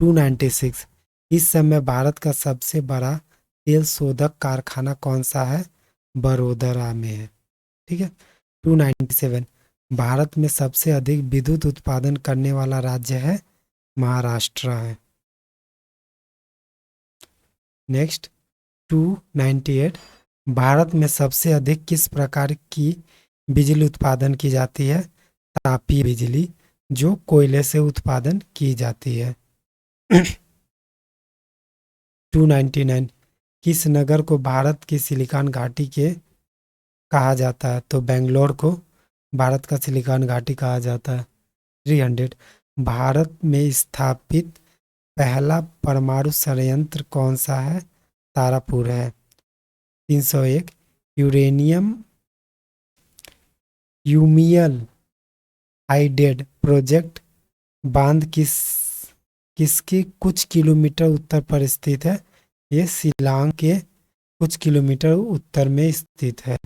296, इस समय भारत का सबसे बड़ा तेल शोधक कारखाना कौन सा है? बड़ोदरा में है। ठीक है। 297, भारत में सबसे अधिक विद्युत उत्पादन करने वाला राज्य है? महाराष्ट्र है। नेक्स्ट 298, भारत में सबसे अधिक किस प्रकार की बिजली उत्पादन की जाती है? तापीय बिजली, जो कोयले से उत्पादन की जाती है। 299, किस नगर को भारत की सिलिकॉन घाटी के कहा जाता है? तो बेंगलोर को भारत का सिलिकॉन घाटी कहा जाता है। 300, भारत में स्थापित पहला परमाणु संयंत्र कौन सा है? तारापुर है। 301, यूरेनियम यूमियल हाइडेड प्रोजेक्ट बांध किसके कुछ किलोमीटर उत्तर पर स्थित है? ये शिलांग के कुछ किलोमीटर उत्तर में स्थित है।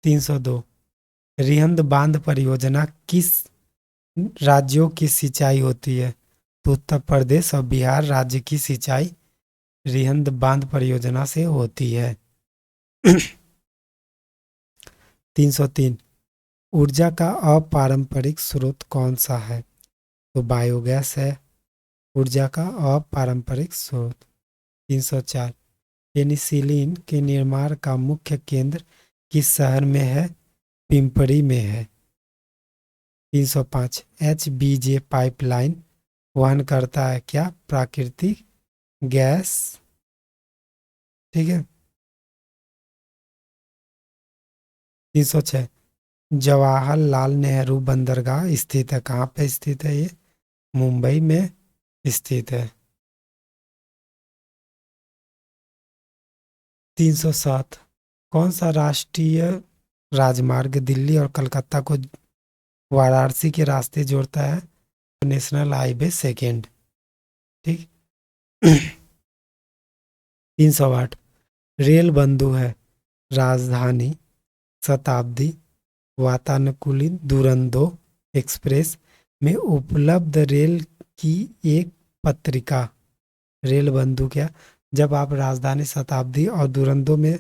302, रिहंद बांध परियोजना किस राज्यों की सिंचाई होती है? तो उत्तर प्रदेश और बिहार राज्य की सिंचाई रिहंद बांध परियोजना से होती है। 303, ऊर्जा का अपारंपरिक स्रोत कौन सा है? तो बायोगैस है ऊर्जा का अपारंपरिक स्रोत। 304, पेनिसिलिन के निर्माण का मुख्य केंद्र किस शहर में है? पिंपरी में है। 305, एचबीजे पाइपलाइन वहन करता है क्या? प्राकृतिक गैस। ठीक है। 306 जवाहरलाल नेहरू बंदरगाह स्थित है। कहाँ पे स्थित है ये? मुंबई में स्थित है। 307 कौन सा राष्ट्रीय राजमार्ग दिल्ली और कलकत्ता को वाराणसी के रास्ते जोड़ता है? National highway second. ठीक। 308 रेल बंधु है राजधानी, शताब्दी, वातानुकूलित दुरंतो एक्सप्रेस में उपलब्ध रेल की एक पत्रिका। रेल बंधु क्या? जब आप राजधानी, शताब्दी और दुरंतो में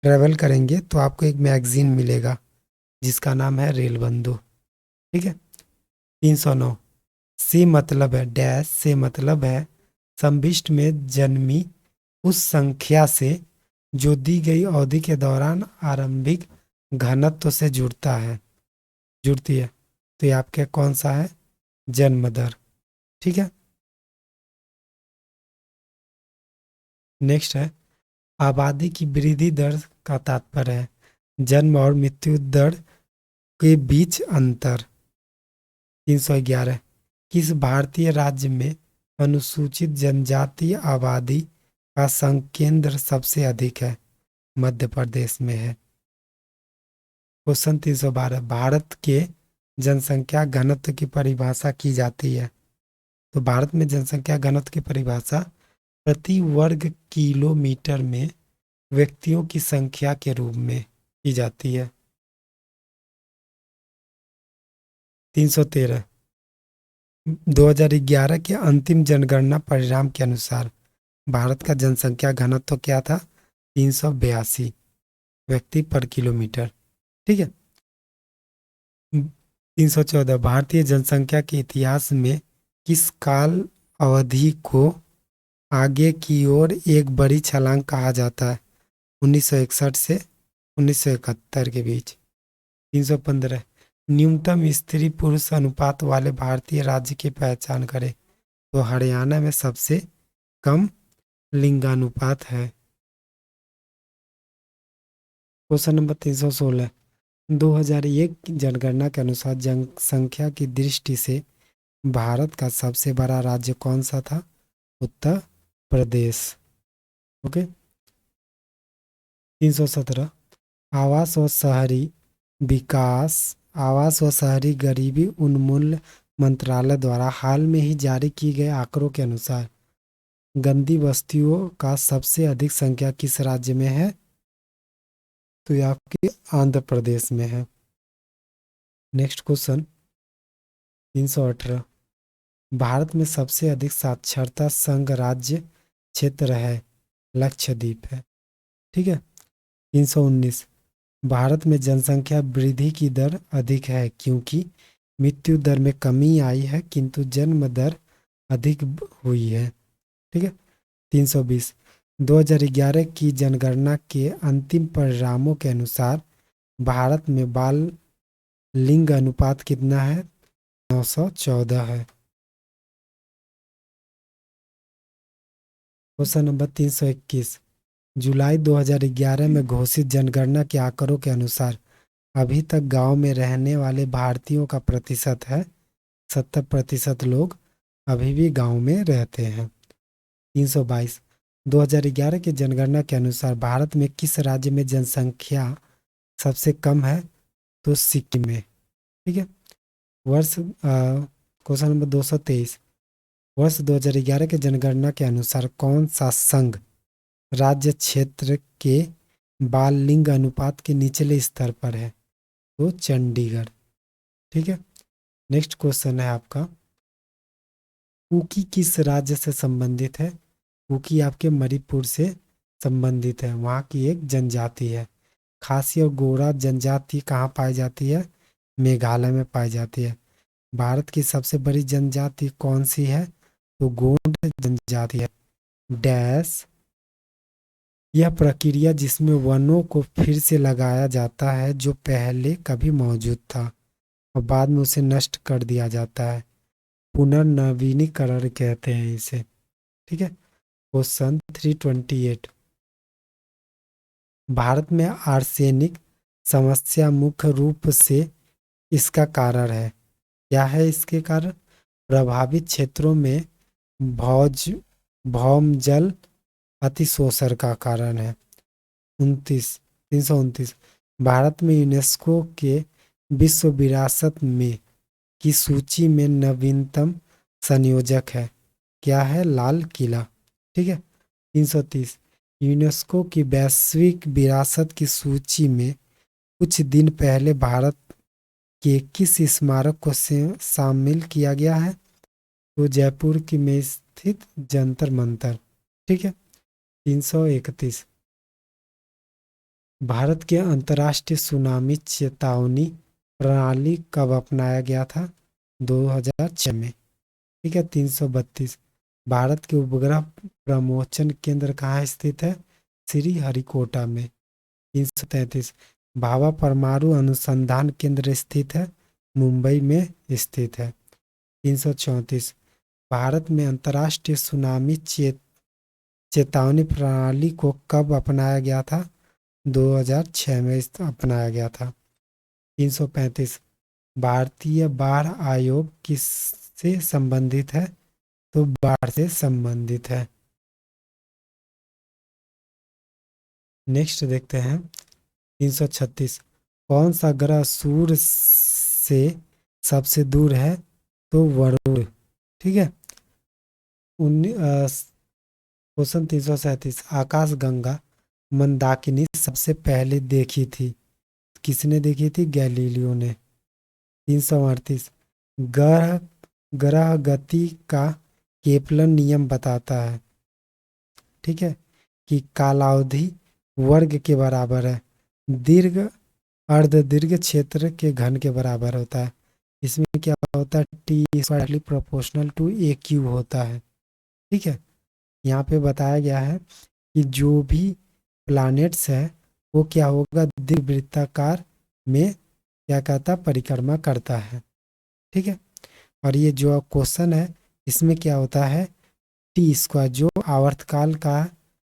ट्रेवल करेंगे तो आपको एक मैगजीन मिलेगा जिसका नाम है रेल बंधु। ठीक है। 309 से मतलब है डैश, से मतलब है संविष्ट में जन्मी उस संख्या से जो दी गई अवधि के दौरान आरंभिक घनत्व से जुड़ती है। तो ये आपके कौन सा है? जन्म दर। ठीक है। नेक्स्ट है आबादी की वृद्धि दर का तात्पर्य है जन्म और मृत्यु दर के बीच अंतर। 311 किस भारतीय राज्य में अनुसूचित जनजाति आबादी का संकेंद्र सबसे अधिक है? मध्य प्रदेश में है। क्वेश्चन 312 भारत के जनसंख्या घनत्व की परिभाषा की जाती है। तो भारत में जनसंख्या घनत्व की परिभाषा प्रति वर्ग किलोमीटर में व्यक्तियों की संख्या के रूप में की जाती है। 313 2011 के अंतिम जनगणना परिणाम के अनुसार भारत का जनसंख्या घनत्व क्या था? 382 व्यक्ति पर किलोमीटर। ठीक है। 314 भारतीय जनसंख्या के इतिहास में किस काल अवधि को आगे की ओर एक बड़ी छलांग कहा जाता है? 1961 से 1971 के बीच। 315 न्यूनतम स्त्री पुरुष अनुपात वाले भारतीय राज्य की पहचान करें। तो हरियाणा में सबसे कम लिंगानुपात है। क्वेश्चन नंबर 316 2001 की जनगणना के अनुसार जनसंख्या की दृष्टि से भारत का सबसे बड़ा राज्य कौन सा था? उत्तर प्रदेश। ओके। 317 आवास व शहरी विकास, आवास व शहरी गरीबी उन्मूलन मंत्रालय द्वारा हाल में ही जारी किए गए आंकड़ों के अनुसार गंदी बस्तियों का सबसे अधिक संख्या किस राज्य में है? तो ये आपके आंध्र प्रदेश में है। नेक्स्ट क्वेश्चन 318 भारत में सबसे अधिक साक्षरता संघ राज्य क्षेत्र है? लक्षद्वीप है। ठीक है। 319 भारत में जनसंख्या वृद्धि की दर अधिक है क्योंकि मृत्यु दर में कमी आई है किंतु जन्म दर अधिक हुई है। ठीक है। 320 2011 की जनगणना के अंतिम परिणामों के अनुसार भारत में बाल लिंग अनुपात कितना है? 914 है। क्वेश्चन नंबर 321 जुलाई 2011 में घोषित जनगणना के आंकड़ों के अनुसार अभी तक गांव में रहने वाले भारतीयों का प्रतिशत है 70% लोग अभी भी गांव में रहते हैं। 322 2011 की जनगणना के अनुसार भारत में किस राज्य में जनसंख्या सबसे कम है? तो सिक्किम में। ठीक है। क्वेश्चन नंबर 223 वर्ष 2011 के जनगणना के अनुसार कौन सा संघ राज्य क्षेत्र के बाल लिंग अनुपात के निचले स्तर पर है? तो चंडीगढ़। ठीक है। नेक्स्ट क्वेश्चन है आपका कुकी किस राज्य से संबंधित है? कुकी आपके मणिपुर से संबंधित है, वहाँ की एक जनजाति है। खासी और गोरा जनजाति कहाँ पाई जाती है? मेघालय में पाई जाती है। भारत की सबसे बड़ी जनजाति कौन सी है? तो गोंड जनजाति है। डैश यह प्रक्रिया जिसमें वनों को फिर से लगाया जाता है जो पहले कभी मौजूद था और बाद में उसे नष्ट कर दिया जाता है, पुनर्नवीनीकरण कहते हैं इसे। ठीक है। क्वेश्चन 328 भारत में आर्सेनिक समस्या मुख्य रूप से इसका कारण है। क्या है इसके कारण? प्रभावित क्षेत्रों में भौज भौम जल अतिशोषण का कारण है। 329 भारत में यूनेस्को के विश्व विरासत में की सूची में नवीनतम संयोजक है। क्या है? लाल किला। ठीक है। 330 यूनेस्को की वैश्विक विरासत की सूची में कुछ दिन पहले भारत के किस स्मारक को शामिल किया गया है? तो जयपुर की में स्थित जंतर मंतर। ठीक है। 331 भारत के अंतर्राष्ट्रीय सुनामी चेतावनी प्रणाली कब अपनाया गया था? 2006 में। ठीक है। 332 भारत के उपग्रह प्रमोचन केंद्र कहाँ स्थित है? श्री हरिकोटा में। 333 भाभा परमाणु अनुसंधान केंद्र स्थित है मुंबई में स्थित है। 334 भारत में अंतर्राष्ट्रीय सुनामी चेतावनी प्रणाली को कब अपनाया गया था? 2006 में अपनाया गया था। 335 भारतीय बाढ़ आयोग किससे संबंधित है? तो बाढ़ से संबंधित है। नेक्स्ट देखते हैं 336 कौन सा ग्रह सूर्य से सबसे दूर है? तो वरुण। ठीक है। क्वेश्चन 337 आकाश गंगा मंदाकिनी सबसे पहले देखी थी? किसने देखी थी? गैलीलियो ने। 338 ग्रह ग्रह गति का केपलन नियम बताता है, ठीक है, कि कालावधि वर्ग के बराबर है, दीर्घ अर्ध दीर्घ क्षेत्र के घन के बराबर होता है। इसमें क्या होता है? T square proportional to a cube होता है। ठीक है। यहाँ पे बताया गया है कि जो भी प्लैनेट्स है वो क्या होगा? दीर्घवृत्ताकार में क्या कहता? परिक्रमा करता है। ठीक है। और ये जो क्वेश्चन है इसमें क्या होता है? टी स्क्वायर जो आवर्तकाल का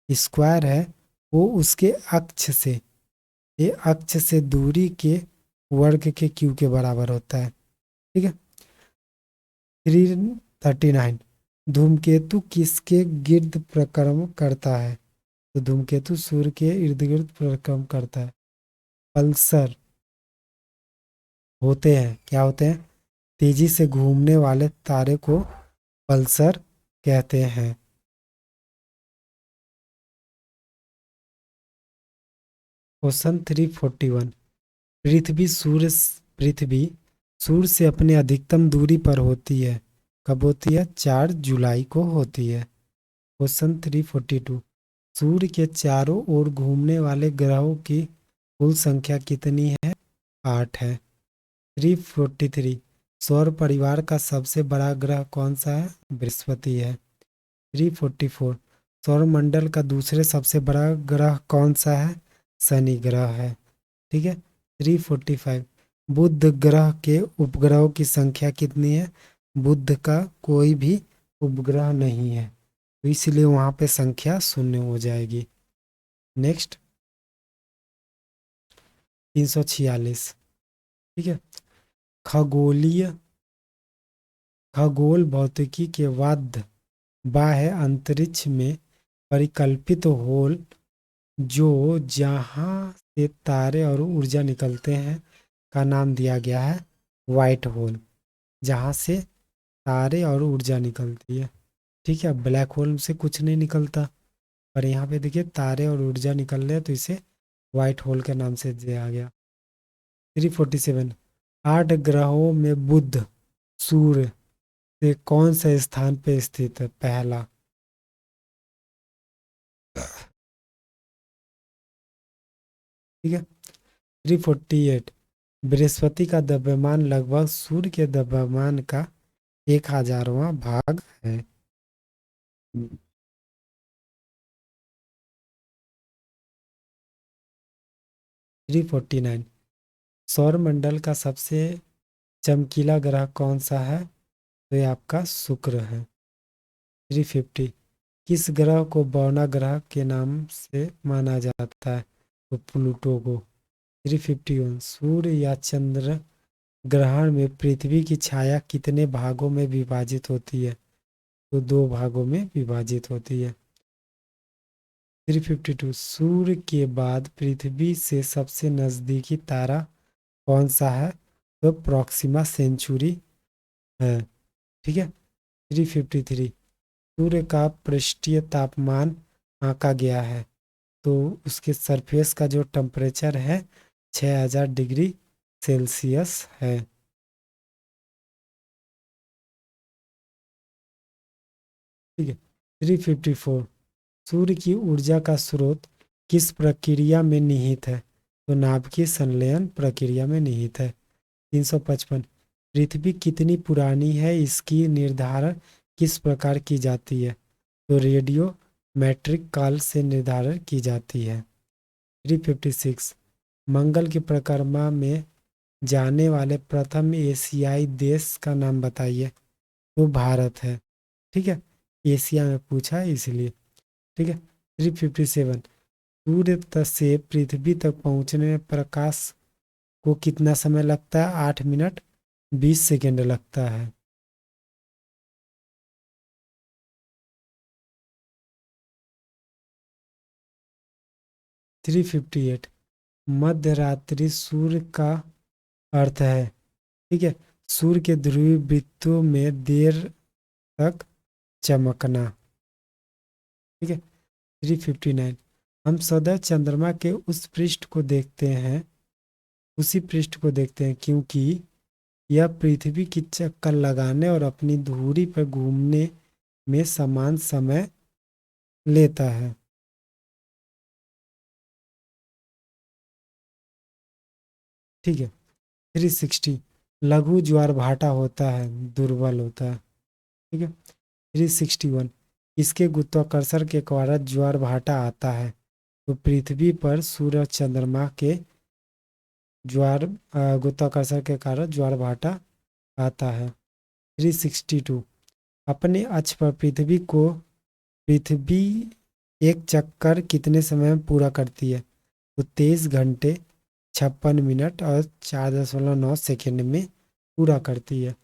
स्क्वायर है वो उसके अक्ष से, ये अक्ष से दूरी के वर्ग के क्यू के बराबर होता है। ठीक है। 339 धूमकेतु किसके गिर्द परिक्रम करता है? तो धूमकेतु सूर्य के इर्द गिर्द परिक्रम करता है। पल्सर होते हैं, क्या होते हैं? तेजी से घूमने वाले तारे को पल्सर कहते हैं। क्वेश्चन 341 पृथ्वी सूर्य से अपने अधिकतम दूरी पर होती है, कब होती है? 4 जुलाई को होती है। क्वेश्चन 342 सूर्य के चारों ओर घूमने वाले ग्रहों की कुल संख्या कितनी है? 8 है। 343 सौर परिवार का सबसे बड़ा ग्रह कौन सा है? बृहस्पति है। 344 सौरमंडल का दूसरे सबसे बड़ा ग्रह कौन सा है? शनि ग्रह है। ठीक है। 345 बुध ग्रह के उपग्रहों की संख्या कितनी है? बुध का कोई भी उपग्रह नहीं है तो इसलिए वहां पे संख्या 0 हो जाएगी। नेक्स्ट 346, ठीक है, खगोलीय खगोल भौतिकी के वाद्य बाह्य अंतरिक्ष में परिकल्पित होल जो जहां से तारे और ऊर्जा निकलते हैं का नाम दिया गया है व्हाइट होल। जहां से तारे और ऊर्जा निकलती है। ठीक है। ब्लैक होल से कुछ नहीं निकलता, पर यहाँ पे देखिए तारे और ऊर्जा निकल रहे हैं तो इसे व्हाइट होल के नाम से दिया गया। 347 8 ग्रहों में बुध सूर्य से कौन सा स्थान पे स्थित है? पहला। ठीक है। 348 बृहस्पति का द्रव्यमान लगभग सूर्य के द्रव्यमान का 1000वां भाग है। 349 सौरमंडल का सबसे चमकीला ग्रह कौन सा है? तो ये आपका शुक्र है। 350 किस ग्रह को बौना ग्रह के नाम से माना जाता है? तो प्लूटो को। 351 सूर्य या चंद्र ग्रहण में पृथ्वी की छाया कितने भागों में विभाजित होती है? तो 2 भागों में विभाजित होती है। 352 सूर्य के बाद पृथ्वी से सबसे नजदीकी तारा कौन सा है? तो प्रॉक्सिमा सेंचुरी है। ठीक है। 353 सूर्य का पृष्ठीय तापमान आंका गया है, तो उसके सरफेस का जो टेम्परेचर है 6000 डिग्री सेल्सियस है। ठीक है। 354 सूर्य की ऊर्जा का स्रोत किस प्रक्रिया में निहित है? तो नाभिकीय संलयन प्रक्रिया में निहित है। 355 पृथ्वी कितनी पुरानी है, इसकी निर्धारण किस प्रकार की जाती है? तो रेडियो मैट्रिक काल से निर्धारण की जाती है। 356 मंगल की परिक्रमा में जाने वाले प्रथम एशियाई देश का नाम बताइए। तो भारत है। ठीक है। एशिया में पूछा है इसलिए। ठीक है। 357 सूर्य से पृथ्वी तक पहुंचने में प्रकाश को कितना समय लगता है? 8 मिनट 20 सेकेंड लगता है। 358 मध्य रात्रि सूर्य का अर्थ है। ठीक है। सूर्य के ध्रुवीय वृत्तों में देर तक चमकना। ठीक है। 359 हम सदा चंद्रमा के उस पृष्ठ को देखते हैं, उसी पृष्ठ को देखते हैं क्योंकि यह पृथ्वी की चक्कर लगाने और अपनी धुरी पर घूमने में समान समय लेता है। ठीक है। 360 लघु ज्वार भाटा होता है, दुर्बल होता है। ठीक है। 361 इसके गुरुत्वाकर्षण के कारण ज्वार भाटा आता है, तो पृथ्वी पर सूर्य और चंद्रमा के गुरुत्वाकर्षण के कारण ज्वार भाटा आता है। 362 अपने अक्ष पर पृथ्वी एक चक्कर कितने समय में पूरा करती है? तो 23 घंटे 56 मिनट और 4.9 सेकेंड में पूरा करती है।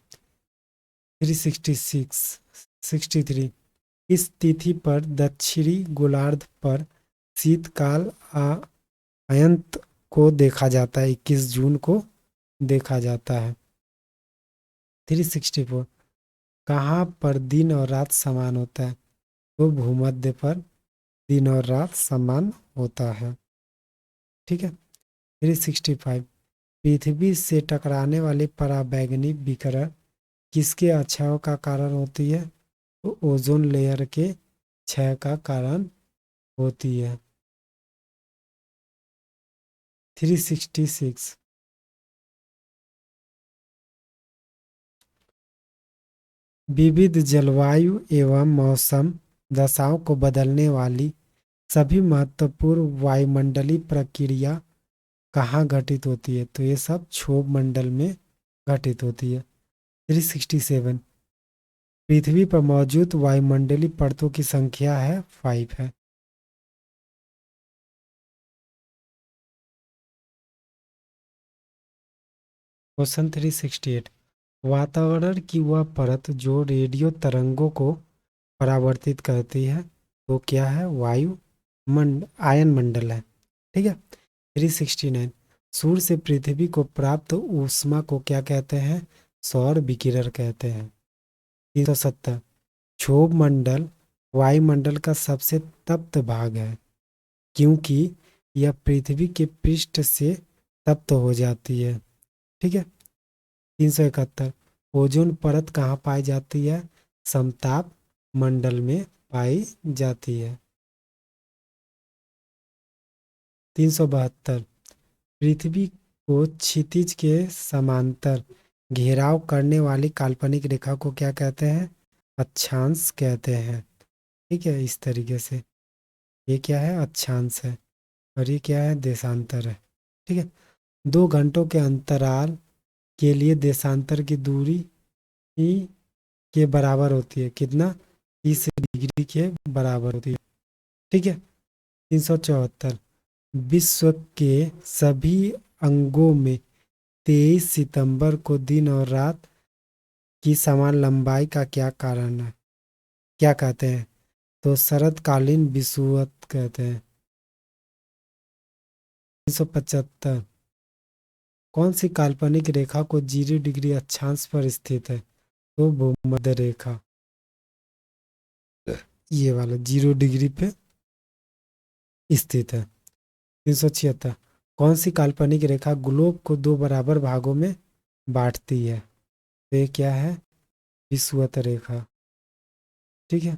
363 इस तिथि पर दक्षिणी गोलार्ध पर शीतकाल अयंत को देखा जाता है, 21 जून को देखा जाता है। 364 कहाँ पर दिन और रात समान होता है? तो भूमध्य पर दिन और रात समान होता है। ठीक है। 365 पृथ्वी से टकराने वाली पराबैंगनी विकिरण किसके अक्षय का कारण होती है? तो ओजोन लेयर के क्षय का कारण होती है। 366 विविध जलवायु एवं मौसम दशाओं को बदलने वाली सभी महत्वपूर्ण वायुमंडलीय प्रक्रिया कहाँ घटित होती है? तो ये सब क्षोभ मंडल में घटित होती है। 367 पृथ्वी पर मौजूद वायुमंडलीय परतों की संख्या है 5 है। क्वेश्चन 368 वातावरण की वह परत जो रेडियो तरंगों को परावर्तित करती है, तो क्या है? आयन मंडल है। ठीक है। 369 सूर्य से पृथ्वी को प्राप्त ऊष्मा को क्या कहते हैं? सौर विकिरण कहते हैं। 370 क्षोभ मंडल वायुमंडल का सबसे तप्त भाग है क्योंकि यह पृथ्वी के पृष्ठ से तप्त हो जाती है। ठीक है। 371 ओजोन परत कहाँ पाई जाती है? समताप मंडल में पाई जाती है। 372 पृथ्वी को क्षितिज के समांतर घेराव करने वाली काल्पनिक रेखा को क्या कहते हैं? अक्षांश कहते हैं। ठीक है। इस तरीके से ये क्या है? अक्षांश है और ये क्या है? देशांतर है। ठीक है। 2 घंटों के अंतराल के लिए देशांतर की दूरी ही के बराबर होती है कितना? 30 डिग्री के बराबर होती है। ठीक है। 374 विश्व के सभी अंगों में 23 सितंबर को दिन और रात की समान लंबाई का क्या कारण है, क्या कहते हैं? तो शरतकालीन विषुवत कहते हैं। 375। कौन सी काल्पनिक रेखा को 0 डिग्री अक्षांश पर स्थित है? तो भूमध्य रेखा, ये वाला 0 डिग्री पे स्थित है। 376। कौन सी काल्पनिक रेखा ग्लोब को दो बराबर भागों में बांटती है? तो ये क्या है? विषुवत रेखा। ठीक है।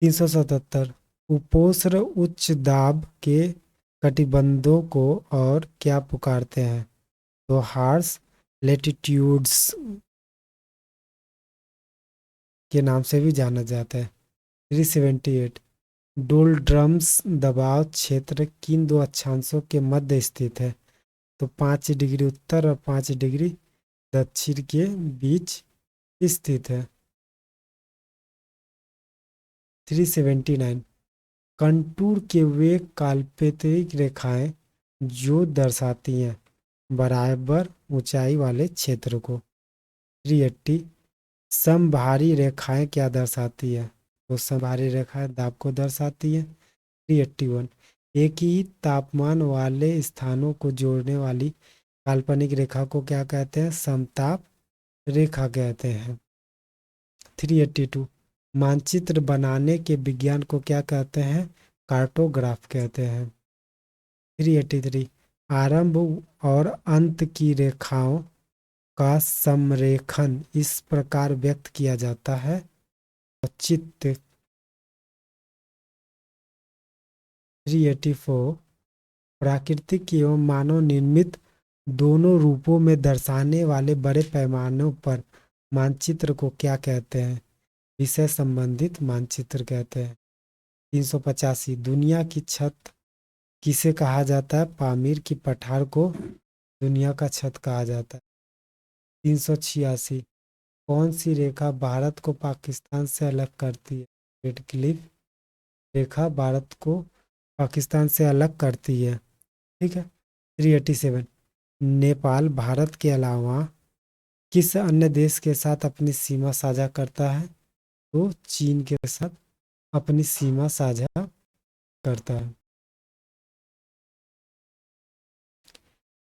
377। उपोष्ण उच्च दाब के कटिबंधों को और क्या पुकारते हैं? तो हार्श लेटिट्यूड्स के नाम से भी जाना जाता है। 378। डोलड्रम्स दबाव क्षेत्र किन दो अक्षांशों के मध्य स्थित है? तो 5 डिग्री उत्तर और 5 डिग्री दक्षिण के बीच स्थित है। 379। कंटूर के वे काल्पनिक रेखाएं जो दर्शाती हैं बराबर ऊंचाई वाले क्षेत्र को। 380। समभारी रेखाएं क्या दर्शाती है? तो समभारी रेखाएं दाब को दर्शाती है। 381। एक ही तापमान वाले स्थानों को जोड़ने वाली काल्पनिक रेखा को क्या कहते हैं? समताप रेखा कहते हैं। 382। मानचित्र बनाने के विज्ञान को क्या कहते हैं? कार्टोग्राफ कहते हैं। 383। आरंभ और अंत की रेखाओं का समरेखन इस प्रकार व्यक्त किया जाता है। चित्त। 384। प्राकृतिक एवं मानव निर्मित दोनों रूपों में दर्शाने वाले बड़े पैमानों पर मानचित्र को क्या कहते हैं? विषय संबंधित मानचित्र कहते हैं। 385। दुनिया की छत किसे कहा जाता है? पामीर की पठार को दुनिया का छत कहा जाता है। 386। कौन सी रेखा भारत को पाकिस्तान से अलग करती है? रेड क्लिफ रेखा भारत को पाकिस्तान से अलग करती है। ठीक है। 387। नेपाल भारत के अलावा किस अन्य देश के साथ अपनी सीमा साझा करता है? तो चीन के साथ अपनी सीमा साझा करता है।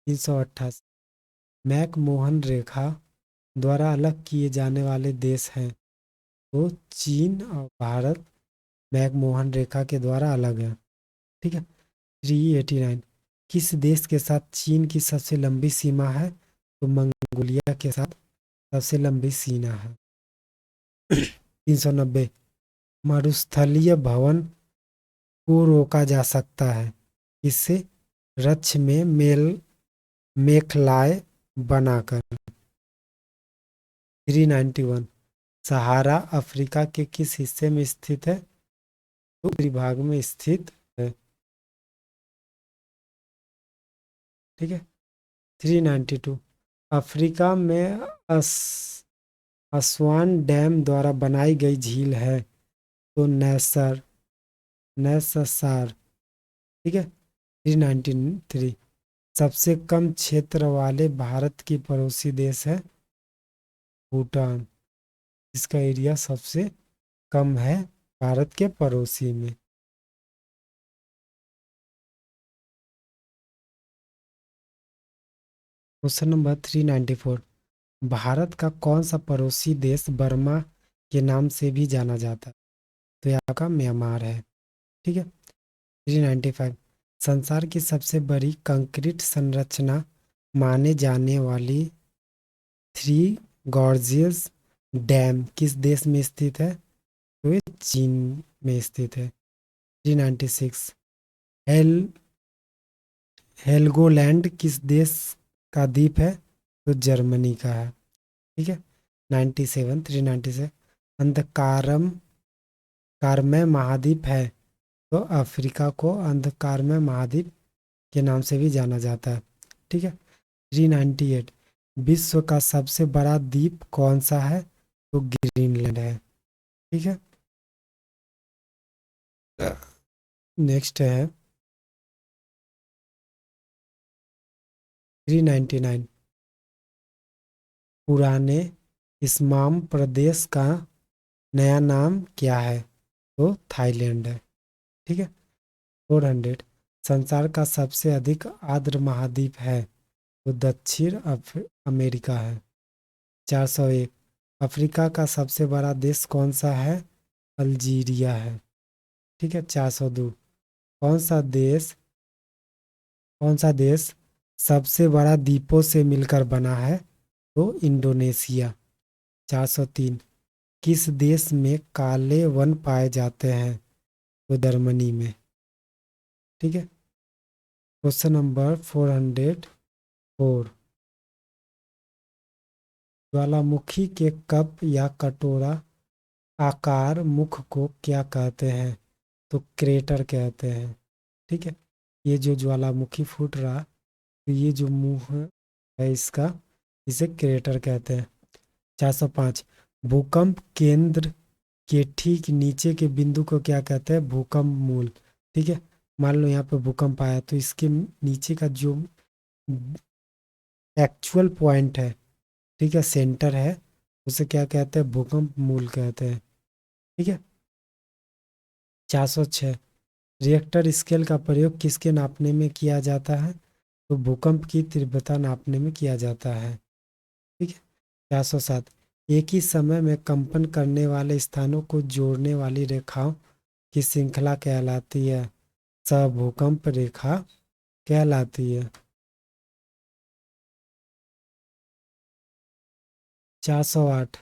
388। मैकमोहन रेखा द्वारा अलग किए जाने वाले देश हैं? तो चीन और भारत मैकमोहन रेखा के द्वारा अलग है। ठीक है। 389। किस देश के साथ चीन की सबसे लंबी सीमा है? तो मंगोलिया के साथ सबसे लंबी सीमा है। 390। मरुस्थलीय भवन को रोका जा सकता है इससे रक्ष में मेखलाएं बनाकर। 391। सहारा अफ्रीका के किस हिस्से में स्थित है? तो उत्तरी भाग में स्थित है। ठीक है। 392। अफ्रीका में असवान डैम द्वारा बनाई गई झील है? तो नैससार। ठीक है। 393। सबसे कम क्षेत्र वाले भारत की पड़ोसी देश है भूटान। इसका एरिया सबसे कम है भारत के पड़ोसी में। Question number 394। भारत का कौन सा पड़ोसी देश बर्मा के नाम से भी जाना जाता है? तो यहाँ का म्यांमार है। ठीक है। 395। संसार की सबसे बड़ी कंक्रीट संरचना माने जाने वाली थ्री गॉर्जियस डैम किस देश में स्थित है? तो ये चीन में स्थित है। 396। हेल हेलगोलैंड किस देश का द्वीप है? तो जर्मनी का है। ठीक है। 97। 397। अंधकारम कारमय महाद्वीप है? तो अफ्रीका को अंधकारमय महाद्वीप के नाम से भी जाना जाता है। ठीक है। 398। विश्व का सबसे बड़ा द्वीप कौन सा है? तो ग्रीनलैंड है। ठीक है। नेक्स्ट है 399। पुराने इस्माम प्रदेश का नया नाम क्या है? तो थाईलैंड है। ठीक है। 400। संसार का सबसे अधिक आर्द्र महाद्वीप है? तो दक्षिण अमेरिका है। 401। अफ्रीका का सबसे बड़ा देश कौन सा है? अल्जीरिया है। ठीक है। 402। कौन सा देश कौन सा देश सबसे बड़ा द्वीपों से मिलकर बना है? तो इंडोनेशिया। 403। किस देश में काले वन पाए जाते हैं? तो जर्मनी में। ठीक है। Question number 404। ज्वालामुखी के कप या कटोरा आकार मुख को क्या कहते हैं? तो क्रेटर कहते हैं। ठीक है। ये जो ज्वालामुखी फूट रहा, तो ये जो मुंह है इसका, इसे क्रेटर कहते हैं। 405। भूकंप केंद्र के ठीक नीचे के बिंदु को क्या कहते हैं? भूकंप मूल। ठीक है। मान लो यहाँ पे भूकंप आया, तो इसके नीचे का जो एक्चुअल पॉइंट है, ठीक है, सेंटर है, उसे क्या कहते हैं? भूकंप मूल कहते हैं। ठीक है। 406। रिएक्टर स्केल का प्रयोग किसके नापने में किया जाता है? तो भूकंप की तीव्रता नापने में किया जाता है। ठीक है। 407। एक ही समय में कंपन करने वाले स्थानों को जोड़ने वाली रेखाओं की श्रृंखला कहलाती है? भूकंप रेखा कहलाती है। 408।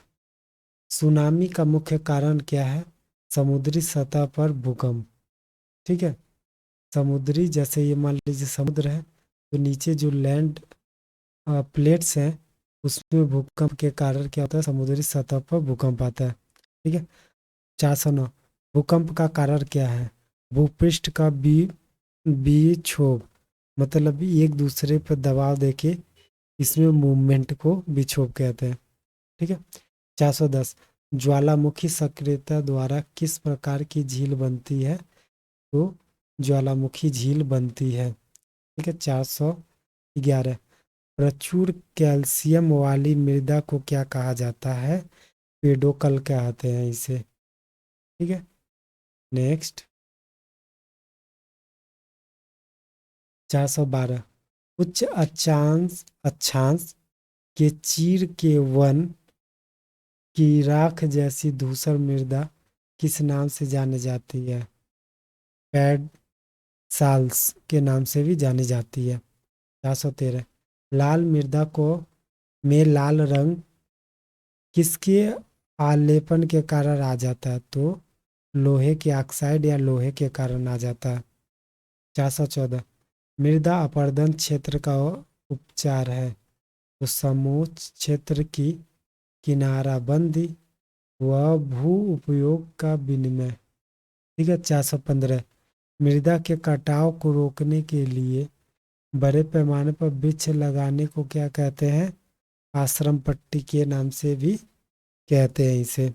सुनामी का मुख्य कारण क्या है? समुद्री सतह पर भूकंप। ठीक है। समुद्री, जैसे ये मान लीजिए समुद्र है, तो नीचे जो लैंड प्लेट्स हैं, उसमें भूकंप के कारण क्या होता है? समुद्री सतह पर भूकंप आता है। ठीक है। 409। भूकंप का कारण क्या है? भूपृष्ठ का विक्षोभ, मतलब एक दूसरे पर दबाव देके इसमें मूवमेंट को विक्षोभ कहते हैं। ठीक है। 410। ज्वालामुखी सक्रियता द्वारा किस प्रकार की झील बनती है? तो ज्वालामुखी झील बनती है। ठीक है। 411। प्रचुर कैल्शियम वाली मृदा को क्या कहा जाता है? पेडोकल कहते हैं इसे। ठीक है। नेक्स्ट। 412। उच्च अक्षांश के चीर के वन की राख जैसी धूसर मृदा किस नाम से जानी जाती है? पैड साल्स के नाम से भी जानी जाती है। 413। लाल मृदा को में लाल रंग किसके आलेपन के कारण आ जाता है? तो लोहे के ऑक्साइड या लोहे के कारण आ जाता है। 414। मृदा अपरदन क्षेत्र का उपचार है? तो समोच्च क्षेत्र की किनाराबंदी व भू उपयोग का विनिमय। ठीक है। 415। मृदा के कटाव को रोकने के लिए बड़े पैमाने पर वृक्ष लगाने को क्या कहते हैं? आश्रम पट्टी के नाम से भी कहते हैं इसे।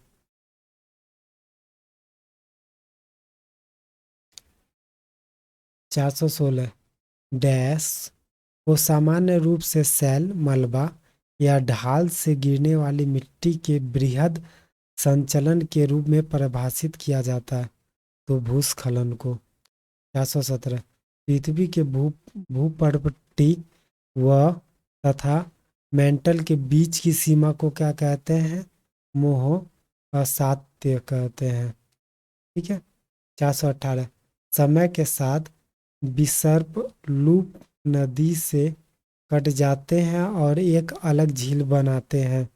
416। डैश को सामान्य रूप से सैल, मलबा या ढाल से गिरने वाली मिट्टी के बृहद संचलन के रूप में परिभाषित किया जाता है? तो भूस्खलन को। 417। पृथ्वी के भूपर्वतीय व तथा मेंटल के बीच की सीमा को क्या कहते हैं? मोह असात्य कहते हैं। ठीक है। 418। समय के साथ विसर्प लूप नदी से कट जाते हैं और एक अलग झील बनाते हैं,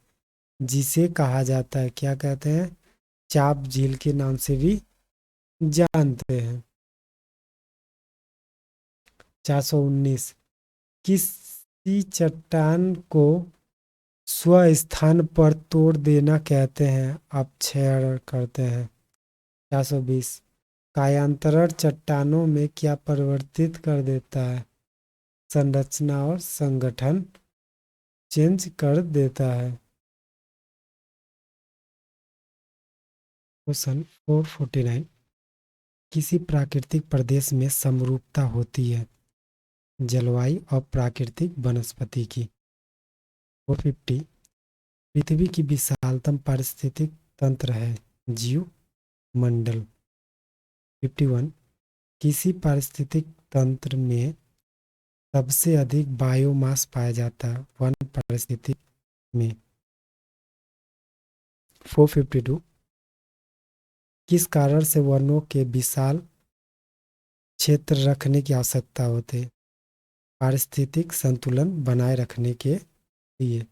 जिसे कहा जाता है, क्या कहते हैं? चाप झील के नाम से भी जानते हैं। 419। किसी चट्टान को स्वस्थान पर तोड़ देना कहते हैं? अपक्षय करते हैं। 420। कायांतरण चट्टानों में क्या परिवर्तित कर देता है? संरचना और संगठन चेंज कर देता है। क्वेश्चन 449। किसी प्राकृतिक प्रदेश में समरूपता होती है? जलवायु और प्राकृतिक वनस्पति की। 450 पृथ्वी की विशालतम पारिस्थितिक तंत्र है जीव मंडल। 51 किसी पारिस्थितिक तंत्र में सबसे अधिक बायोमास पाया जाता है वन पारिस्थितिक में। 452 किस कारण से वनों के विशाल क्षेत्र रखने की आवश्यकता होती है? पारिस्थितिक संतुलन बनाए रखने के लिए।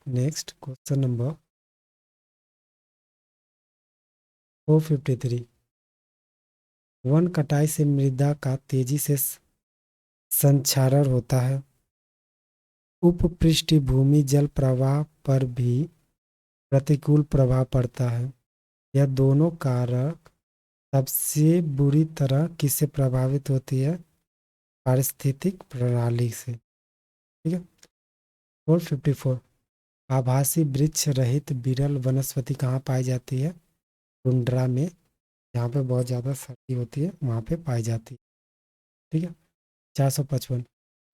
नेक्स्ट क्वेश्चन नंबर 453 वन कटाई से मृदा का तेजी से संक्षारण होता है। उपपृष्ठभूमि जल प्रवाह पर भी प्रतिकूल प्रभाव पड़ता है। यह दोनों कारक सबसे बुरी तरह किससे प्रभावित होती है? पारिस्थितिक प्रणाली से। ठीक है। 454 आभासी वृक्ष रहित विरल वनस्पति कहाँ पाई जाती है? टुंड्रा में, जहाँ पे बहुत ज़्यादा सर्दी होती है वहाँ पे पाई जाती है। ठीक है। 455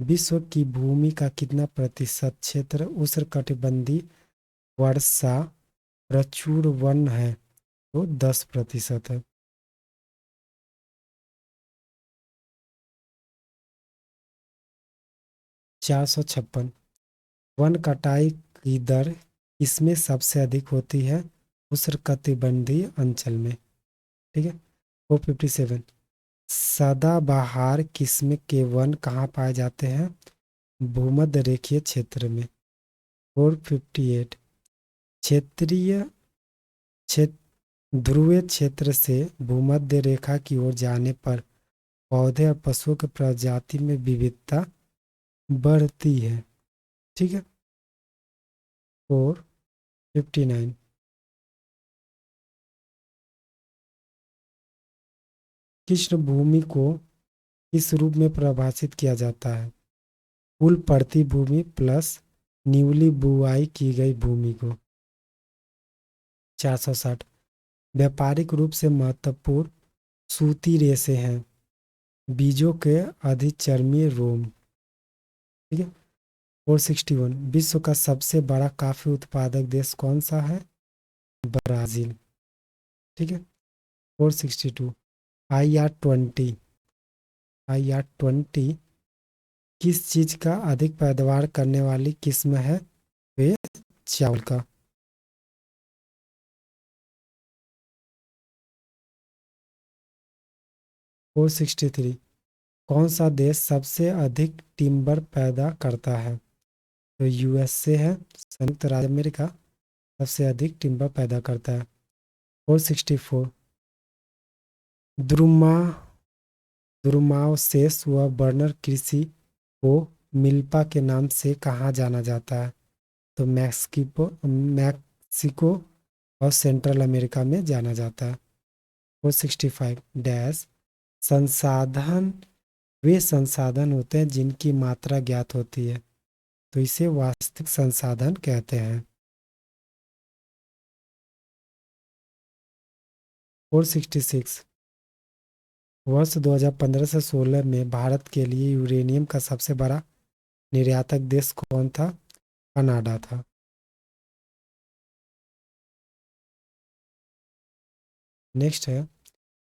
विश्व की भूमि का कितना प्रतिशत क्षेत्र उष्णकटिबंधीय वर्षा प्रचुर वन है? तो 10% है। 456 वन कटाई की दर किसमें सबसे अधिक होती है? उष्णकटिबंधीय अंचल में। ठीक है। 457 सदाबहार किस्म के वन कहाँ पाए जाते हैं? भूमध्य रेखीय क्षेत्र में। 458 क्षेत्रीय ध्रुवीय क्षेत्र से भूमध्य रेखा की ओर जाने पर पौधे और पशुओं की प्रजाति में विविधता बढ़ती है। ठीक है। 459 कृष्ण भूमि को किस रूप में परिभाषित किया जाता है? कुल पड़ती भूमि प्लस न्यूली बुआई की गई भूमि को। 460 व्यापारिक रूप से महत्वपूर्ण सूती रेशे हैं बीजों के अधिचर्मीय रोम। ठीक है। 461 विश्व का सबसे बड़ा कॉफी उत्पादक देश कौन सा है? ब्राजील। ठीक है। 462 आई आर 20 किस चीज का अधिक पैदावार करने वाली किस्म है? वे चावल का। 463 कौन सा देश सबसे अधिक टिम्बर पैदा करता है? तो यूएसए है, संयुक्त राज्य अमेरिका सबसे अधिक टिम्बर पैदा करता है। 464 द्रुमा द्रुमावशेष व बर्नर कृषि को मिल्पा के नाम से कहाँ जाना जाता है? तो मैक्सिको और सेंट्रल अमेरिका में जाना जाता है। 465 डैश संसाधन वे संसाधन होते हैं जिनकी मात्रा ज्ञात होती है, तो इसे वास्तविक संसाधन कहते हैं। 466 वर्ष 2015 से 16 में भारत के लिए यूरेनियम का सबसे बड़ा निर्यातक देश कौन था? कनाडा था। नेक्स्ट है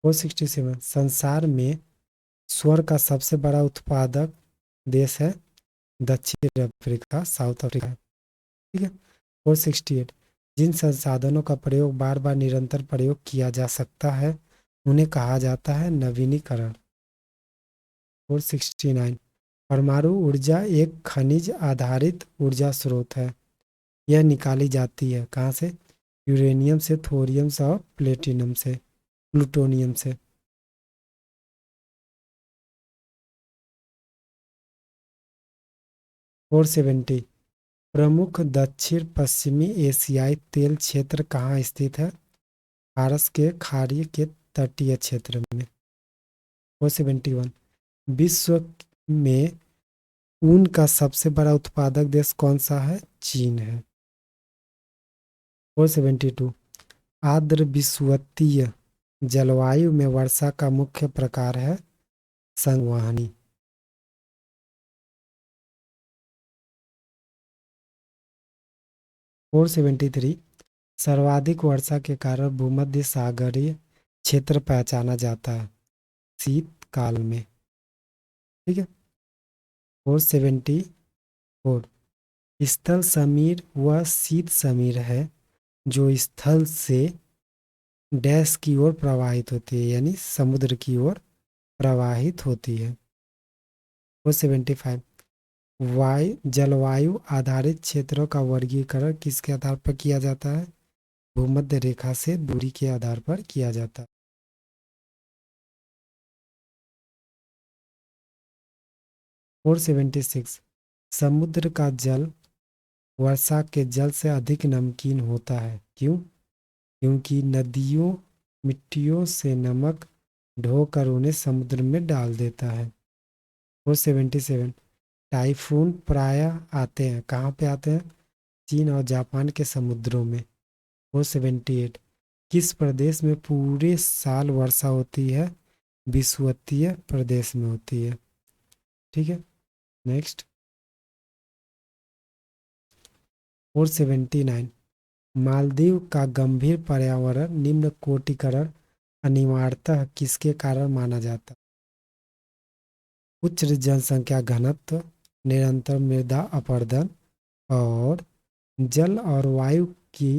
467 संसार में स्वर्ण का सबसे बड़ा उत्पादक देश है दक्षिण अफ्रीका, साउथ अफ्रीका। ठीक है। 468 जिन संसाधनों का प्रयोग बार बार निरंतर प्रयोग किया जा सकता है उन्हें कहा जाता है नवीनीकरण। 469 परमाणु ऊर्जा एक खनिज आधारित ऊर्जा स्रोत है। यह निकाली जाती है कहाँ से? यूरेनियम से, थोरियम से और प्लेटिनम से, प्लूटोनियम से। 470 प्रमुख दक्षिण पश्चिमी एशियाई तेल क्षेत्र कहाँ स्थित है? फारस के खाड़ी के तटीय क्षेत्र में। 471 विश्व में ऊन का सबसे बड़ा उत्पादक देश कौन सा है? चीन है। 472 आर्द्र विषुवतीय जलवायु में वर्षा का मुख्य प्रकार है संवहनी। 473 सर्वाधिक वर्षा के कारण भूमध्य सागरीय क्षेत्र पहचाना जाता है शीतकाल में। ठीक है। 474 स्थल समीर वह शीत समीर है जो स्थल से डैश की ओर प्रवाहित होती है, यानी समुद्र की ओर प्रवाहित होती है। 475 वायु जलवायु आधारित क्षेत्रों का वर्गीकरण किसके आधार पर किया जाता है? भूमध्य रेखा से दूरी के आधार पर किया जाता है। 476 समुद्र का जल वर्षा के जल से अधिक नमकीन होता है। क्यों? क्योंकि नदियों मिट्टियों से नमक ढोकर उन्हें समुद्र में डाल देता है। 477 टाइफून प्रायः आते हैं, कहाँ पे आते हैं? चीन और जापान के समुद्रों में। 478 किस प्रदेश में पूरे साल वर्षा होती है? विषुवतीय प्रदेश में होती है। ठीक है। नेक्स्ट 479 मालदीव का गंभीर पर्यावरण निम्न कोटिकरण अनिवार्यतः किसके कारण माना जाता है? उच्च जनसंख्या घनत्व, निरंतर मृदा अपरदन और जल और वायु की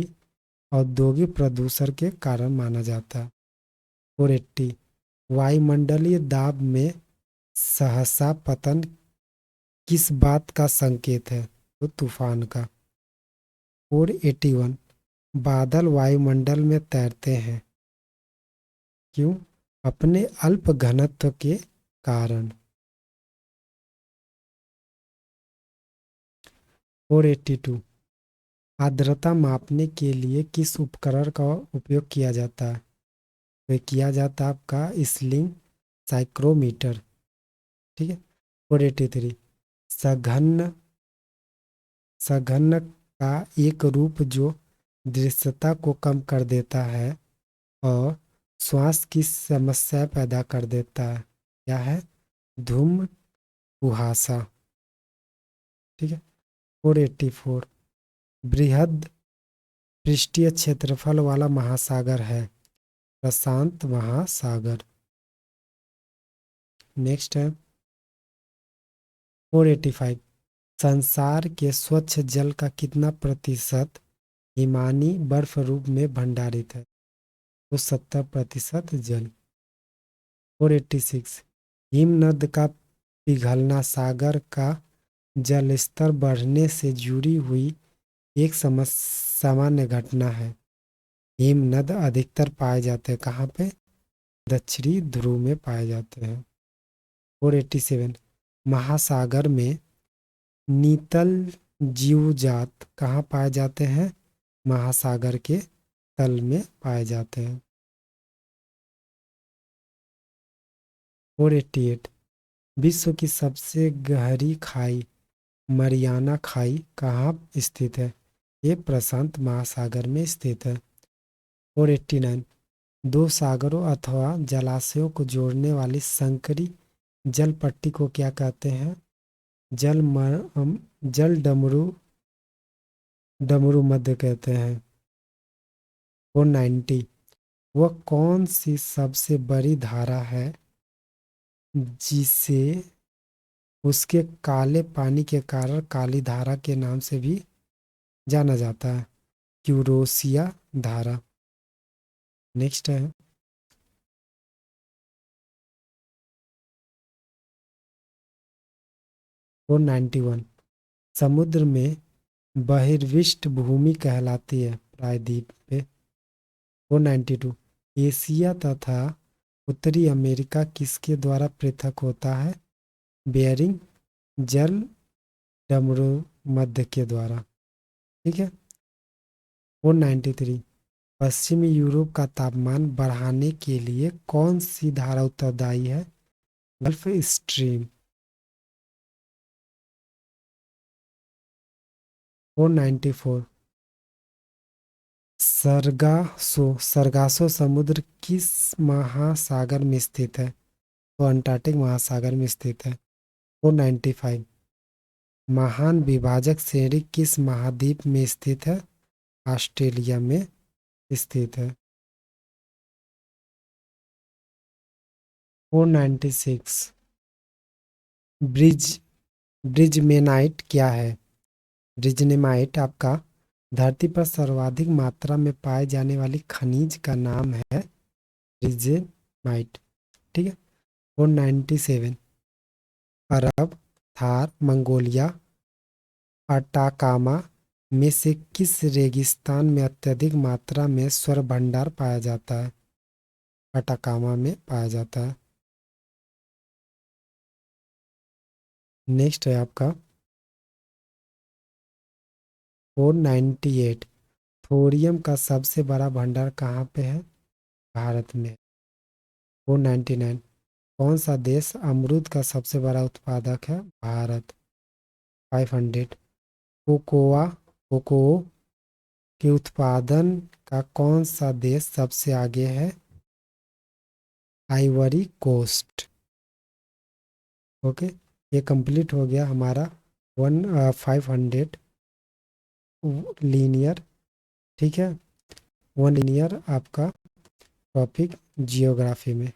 औद्योगिक प्रदूषण के कारण माना जाता है। 480 वायुमंडलीय दाब में सहसा पतन किस बात का संकेत है? तो तूफान का। 481 बादल वायुमंडल में तैरते हैं। क्यों? अपने अल्प घनत्व के कारण। 482 आर्द्रता मापने के लिए किस उपकरण का उपयोग किया जाता है? तो किया जाता है आपका स्लिंग साइक्रोमीटर। ठीक है। 483 सघन सघन का एक रूप जो दृश्यता को कम कर देता है और श्वास की समस्या पैदा कर देता है, क्या है? धूम कुहासा। ठीक है। 484 बृहद पृष्ठीय क्षेत्रफल वाला महासागर है प्रशांत महासागर। नेक्स्ट है 485 संसार के स्वच्छ जल का कितना प्रतिशत हिमानी बर्फ रूप में भंडारित है? तो 70% जल। 486 हिमनद का पिघलना सागर का जल स्तर बढ़ने से जुड़ी हुई एक सामान्य घटना है। हिमनद अधिकतर पाए जाते हैं कहाँ पे? दक्षिणी ध्रुव में पाए जाते हैं। 487 महासागर में नीतल जीवजात कहाँ पाए जाते हैं? महासागर के तल में पाए जाते हैं। 488 विश्व की सबसे गहरी खाई मरियाना खाई कहाँ स्थित है? ये प्रशांत महासागर में स्थित है। 489 दो सागरों अथवा जलाशयों को जोड़ने वाली संकरी जल पट्टी को क्या कहते हैं? जल डमरू मध्य कहते हैं। 490 वह कौन सी सबसे बड़ी धारा है जिसे उसके काले पानी के कारण काली धारा के नाम से भी जाना जाता है? क्यूरोसिया धारा। नेक्स्ट है 491 समुद्र में बहिर्विष्ट भूमि कहलाती है प्रायद्वीप पे। 492 एशिया तथा उत्तरी अमेरिका किसके द्वारा पृथक होता है? बेयरिंग जल डमरू मध्य के द्वारा। ठीक है। 493 पश्चिमी यूरोप का तापमान बढ़ाने के लिए कौन सी धारा उत्तरदायी है? Gulf stream. 494 सरगासो समुद्र किस महासागर में स्थित है? तो अंटार्कटिक महासागर में स्थित है। 495 महान विभाजक श्रेणी किस महाद्वीप में स्थित है? ऑस्ट्रेलिया में स्थित है। 496। ब्रिज ब्रिजमेनाइट क्या है? ब्रिजमेनाइट आपका धरती पर सर्वाधिक मात्रा में पाए जाने वाली खनिज का नाम है ब्रिजमेनाइट। ठीक है। 497। अरब, थार, मंगोलिया, अटाकामा में से किस रेगिस्तान में अत्यधिक मात्रा में स्वर्ण भंडार पाया जाता है? अटाकामा में पाया जाता है। नेक्स्ट है आपका 498। थोरियम का सबसे बड़ा भंडार कहाँ पे है? भारत में। 499। कौन सा देश अमरूद का सबसे बड़ा उत्पादक है? भारत। 500। कोकोआ कोकोआ के उत्पादन का कौन सा देश सबसे आगे है? Ivory Coast. ओके, ये कंप्लीट हो गया हमारा 500 लीनियर। ठीक है, 1 लीनियर आपका टॉपिक जियोग्राफी में।